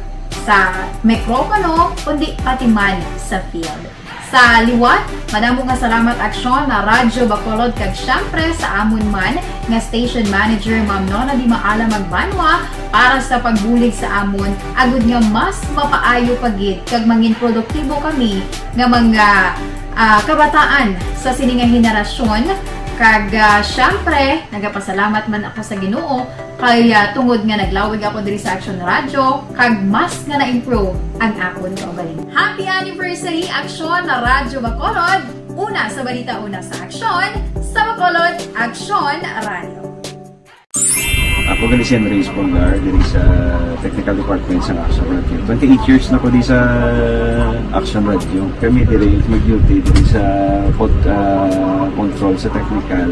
sa mikropono kundi pati man sa field. Sa liwat, madamo nga salamat aksyon na Radyo Bacolod kag syempre sa amon man nga station manager Ma'am Nona Di Maala Magbanwa para sa pagbulig sa amon agud nga mas mapaayo pagid kag mangin produktibo kami nga mga kabataan sa sining nga henerasyon. Kag syempre, nagapasalamat man ako sa Ginoo kay tungod nga naglawig ako diri sa Action Radio kag mas nga na-improve ang akon kaugalingon. Happy anniversary Action na Radyo Bacolod! Una sa balita, una sa Action, sa Bacolod, Action Radio. Ako gali si Henry Espolgar diri sa Technical Department sa Action Radio. 28 years na ko di sa Action Radio. Kami diri mag-duty diri sa control sa technical.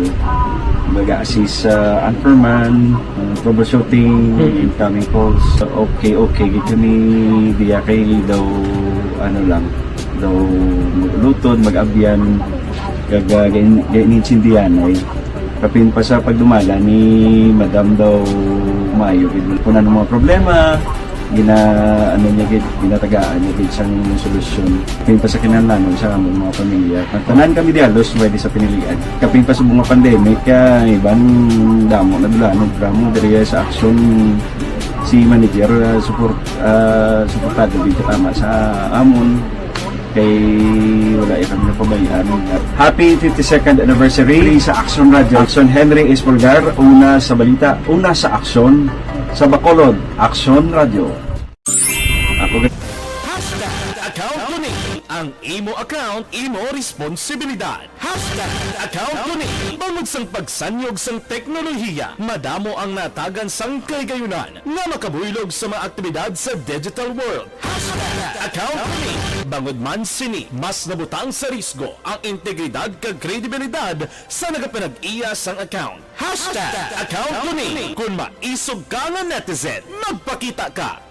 Mag-assist sa anchorman, troubleshooting, incoming calls. Okay, gito ni diya kay daw lutod, mag-abyan, ganinsindihan ay kapin pa sa pagdumala ni Madam daw Mayo kuna ng mga problema ginatagaan niya isang solusyon kapin pa sa kinahanglan sa among mga pamilya tanan kami dialos pwede sa pinilian kapin pa sa mga pandemic ibang damo na dulanon drama diri sa action si manager suportado dito tama sa amon kay wala kami napabayaan. Happy 52nd anniversary sa Action Radio. Action Henry Espolgar, una sa balita, una sa aksyon, sa Bacolod, Action Radio. Ako Account ko ni ang imo account, imo responsibilidad. Account ko ni bangod sang pagsanyog sang teknolohiya, madamo ang natagan sang kaygayunan nga makabuylog sa mga aktibidad sa digital world. Account ko ni bangod man sini mas nabutang sa risgo ang integridad kag kredibilidad sa nagapanag-iya sang account. Account ko ni kung maisog ka nga netizen, magpakita ka.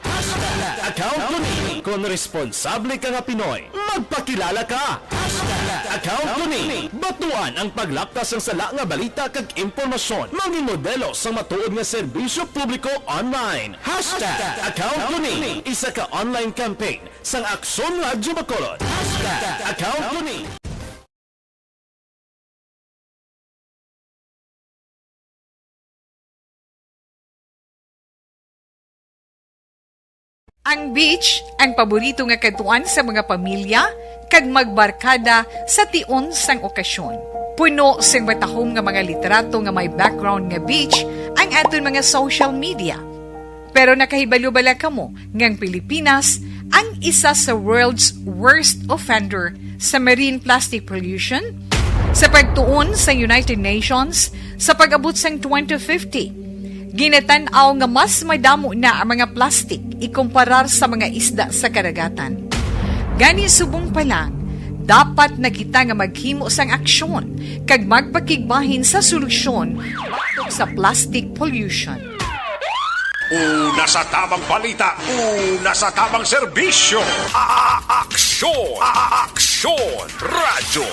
Account ko ni kung responsable ka nga Pinoy, magpakilala ka. Account ko ni batuan ang paglaptas ng sala nga balita kag impormasyon, mangin modelo sa matuod nga serbisyo publiko online. Account ko ni isa ka online campaign sang Aksyon Radyo Bacolod. Account ko ni Ang beach, ang paborito nga katuan sa mga pamilya, kag magbarkada sa tion sang okasyon. Puno sing batahom nga mga literato nga may background nga beach ang aton mga social media. Pero nakahibalo bala kamo ngang Pilipinas ang isa sa world's worst offender sa marine plastic pollution? Sa pagtuon sa United Nations, sa pag-abot sang 2050, ginatanaw nga mas madamo na ang mga plastic ikumparar sa mga isda sa karagatan. Gani subong pa lang, dapat na kita nga maghimo sang aksyon kag magpakigbahin sa solusyon sa plastic pollution. Una sa tamang balita, una sa tamang serbisyo. Aksyon! Aksyon! Radyo!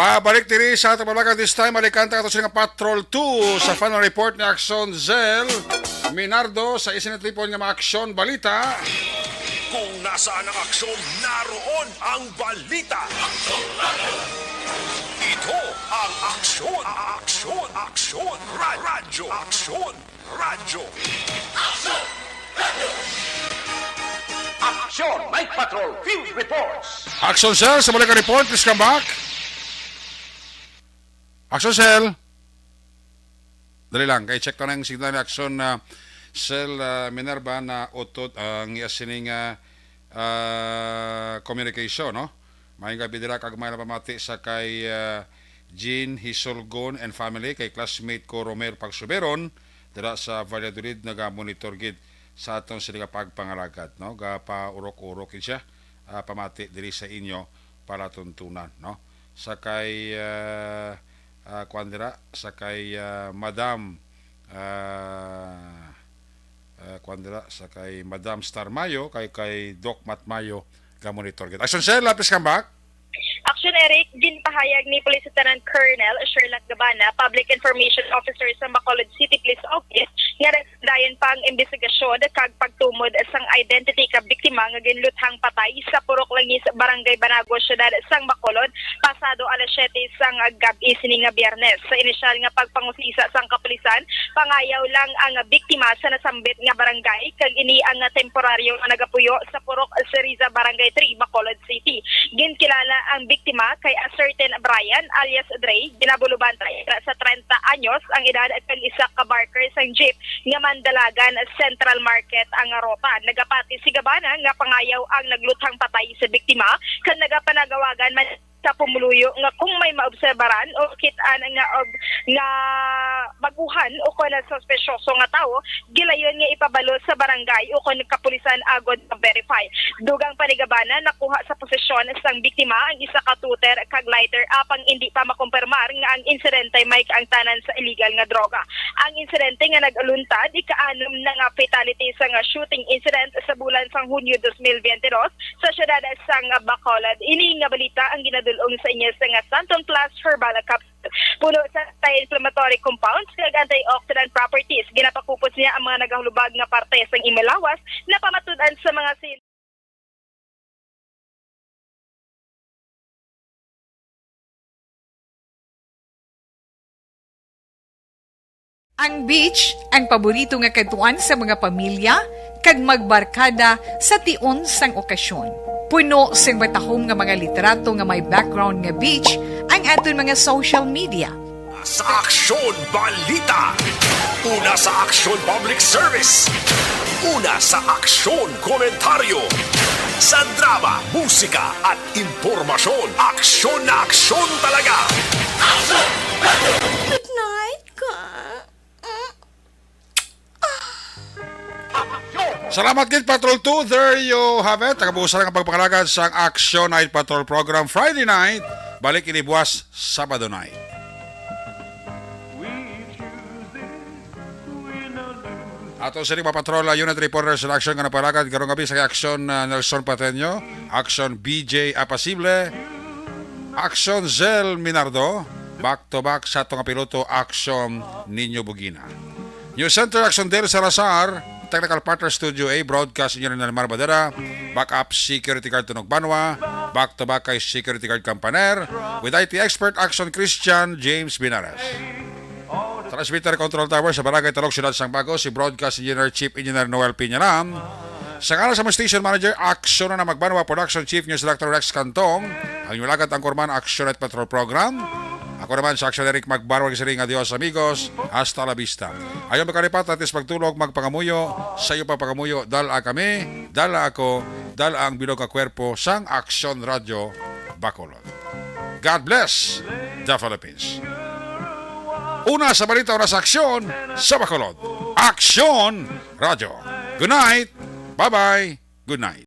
Pabalik diri sa atong pablagan this time, alikanta ka to sila Patrol 2 sa final report ni Aksyon Zel Minardo sa isinatipon nga mga aksyon balita. Kung nasaan ang aksyon, naroon ang balita. Ito ang aksyon, aksyon, aksyon, radyo, aksyon, radyo. Aksyon, Night Patrol, Field Reports. Aksyon Zel, sa balikan report, please come back. Aksyon Cell. Dali lang, kay check ko na yung signal ni Aksyon Cell Minerva na utod ang isining communication, no? Maayong gabi dira kag may pamati sa kay Jean Hisolgon and family, kay classmate ko Romero Pagsuberon dira sa Valladolid, naga-monitor gid sa atong sila pagpangalagad, no? Gapa-urok-urok siya, pamati diri sa inyo para tuntunan, no? Sa kay sa kay Madam sa kay Madam Star Mayo, kay Doc Mat Mayo ga monitor gid. Action Sir, lapis come back. Action Eric, ginpahayag ni Police Lieutenant Colonel Sherlock Gabana, Public Information Officer sa Bacolod City Police Office, nga dayon pang investigasyon kag pagtumod sang identity ka biktima nga ginluthang patay sa Purok Langis, Barangay Banago, Syudad sang Bacolod pasado alas 7 sang gabi sini nga Biyernes. Sa inisyal nga pagpangusisa sang kapulisan, pangayaw lang ang biktima sa nasambit nga barangay kag ini ang temporaryo nga nagapuyo sa Purok Ceriza, Barangay 3, Bacolod City. Ginkilala ang biktima kay a certain Brian alias Dre, ginabuluban sa 30 anyos ang edad at kag isa ka barker sang jeep nga mandalagan Central Market ang Aropa. Nagapati si Gabana nga pangayaw ang nagluthang patay sa biktima kan nagapanagawagan man sa pumuluyo nga kung may maobserbaran o kitaan nga baguhan o kung suspesyoso nga tao, gilayon nga ipabalo sa barangay o kung kapulisan agod verify. Dugang panigabana nakuha sa posisyon sang biktima ang isa ka tuter kag lighter apang hindi pa makumpirmar nga ang insidente may ang tanan sa illegal nga droga. Ang insidente nga nag-aluntad ika-anom na nga fatality sa nga shooting incident sa bulan sang Hunyo 2022 sa syudad sang Bacolod. Ini nga balita ang ginadulong sa inyo sa nga Santon Plus Herbal Capsule. Puno sa anti-inflammatory compounds kag antioxidant properties. Ginapakupos niya ang mga nagahulubag nga parte sang imelawas na pamatud-an sa mga Ang beach ang paborito nga katuan sa mga pamilya kag magbarkada sa tion sang okasyon. Puno sing matahom nga mga literato nga may background nga beach ang aton mga social media. Sa Aksyon Balita, una sa Aksyon Public Service, una sa Aksyon Komentaryo, sa drama, musika at impormasyon, aksyon na aksyon talaga. Good night, ka. Salamat gid Patrol 2. There you have it. Nakabusa lang ang pagpakalagad sa Action Night Patrol Program Friday night. Balik ini buwas Sabado night. Ato sa mga patrol unit reporter sa action nga napalagad karong gabi sa Action Nelson Pateño, Action BJ Apasible, Action Zel Minardo, back to back sa itong piloto Action Nino Bugina. News Center Action Del Salazar, Technical Partner Studio A, Broadcast Engineer Nelmar Badera, Backup Security Guard Tunog Banwa, back to back kay Security Guard Campaner, with IT Expert Action Christian James Binares. Transmitter Control Tower sa Barangay Talog, Syudad Sang Bago, si Broadcast Engineer Chief Engineer Noel Piñaram. Sa ngalan sa mga Station Manager, Action na Magbanwa, Production Chief News Director Rex Cantong, ang inyulagat ang Korman Action at Patrol Program. Ako naman sa Action Eric Magbarwag sa ring. Adios amigos, hasta la vista. Ayaw makalipat atis pagtulog, magpangamuyo, sa iyo pa pangamuyo, dala kami, dala ako, dala ang bilog ka kwerpo sang Action Radio Bacolod. God bless the Philippines. Una sa balita, una sa aksyon sa Bacolod. Action Radio. Good night. Bye-bye. Good night.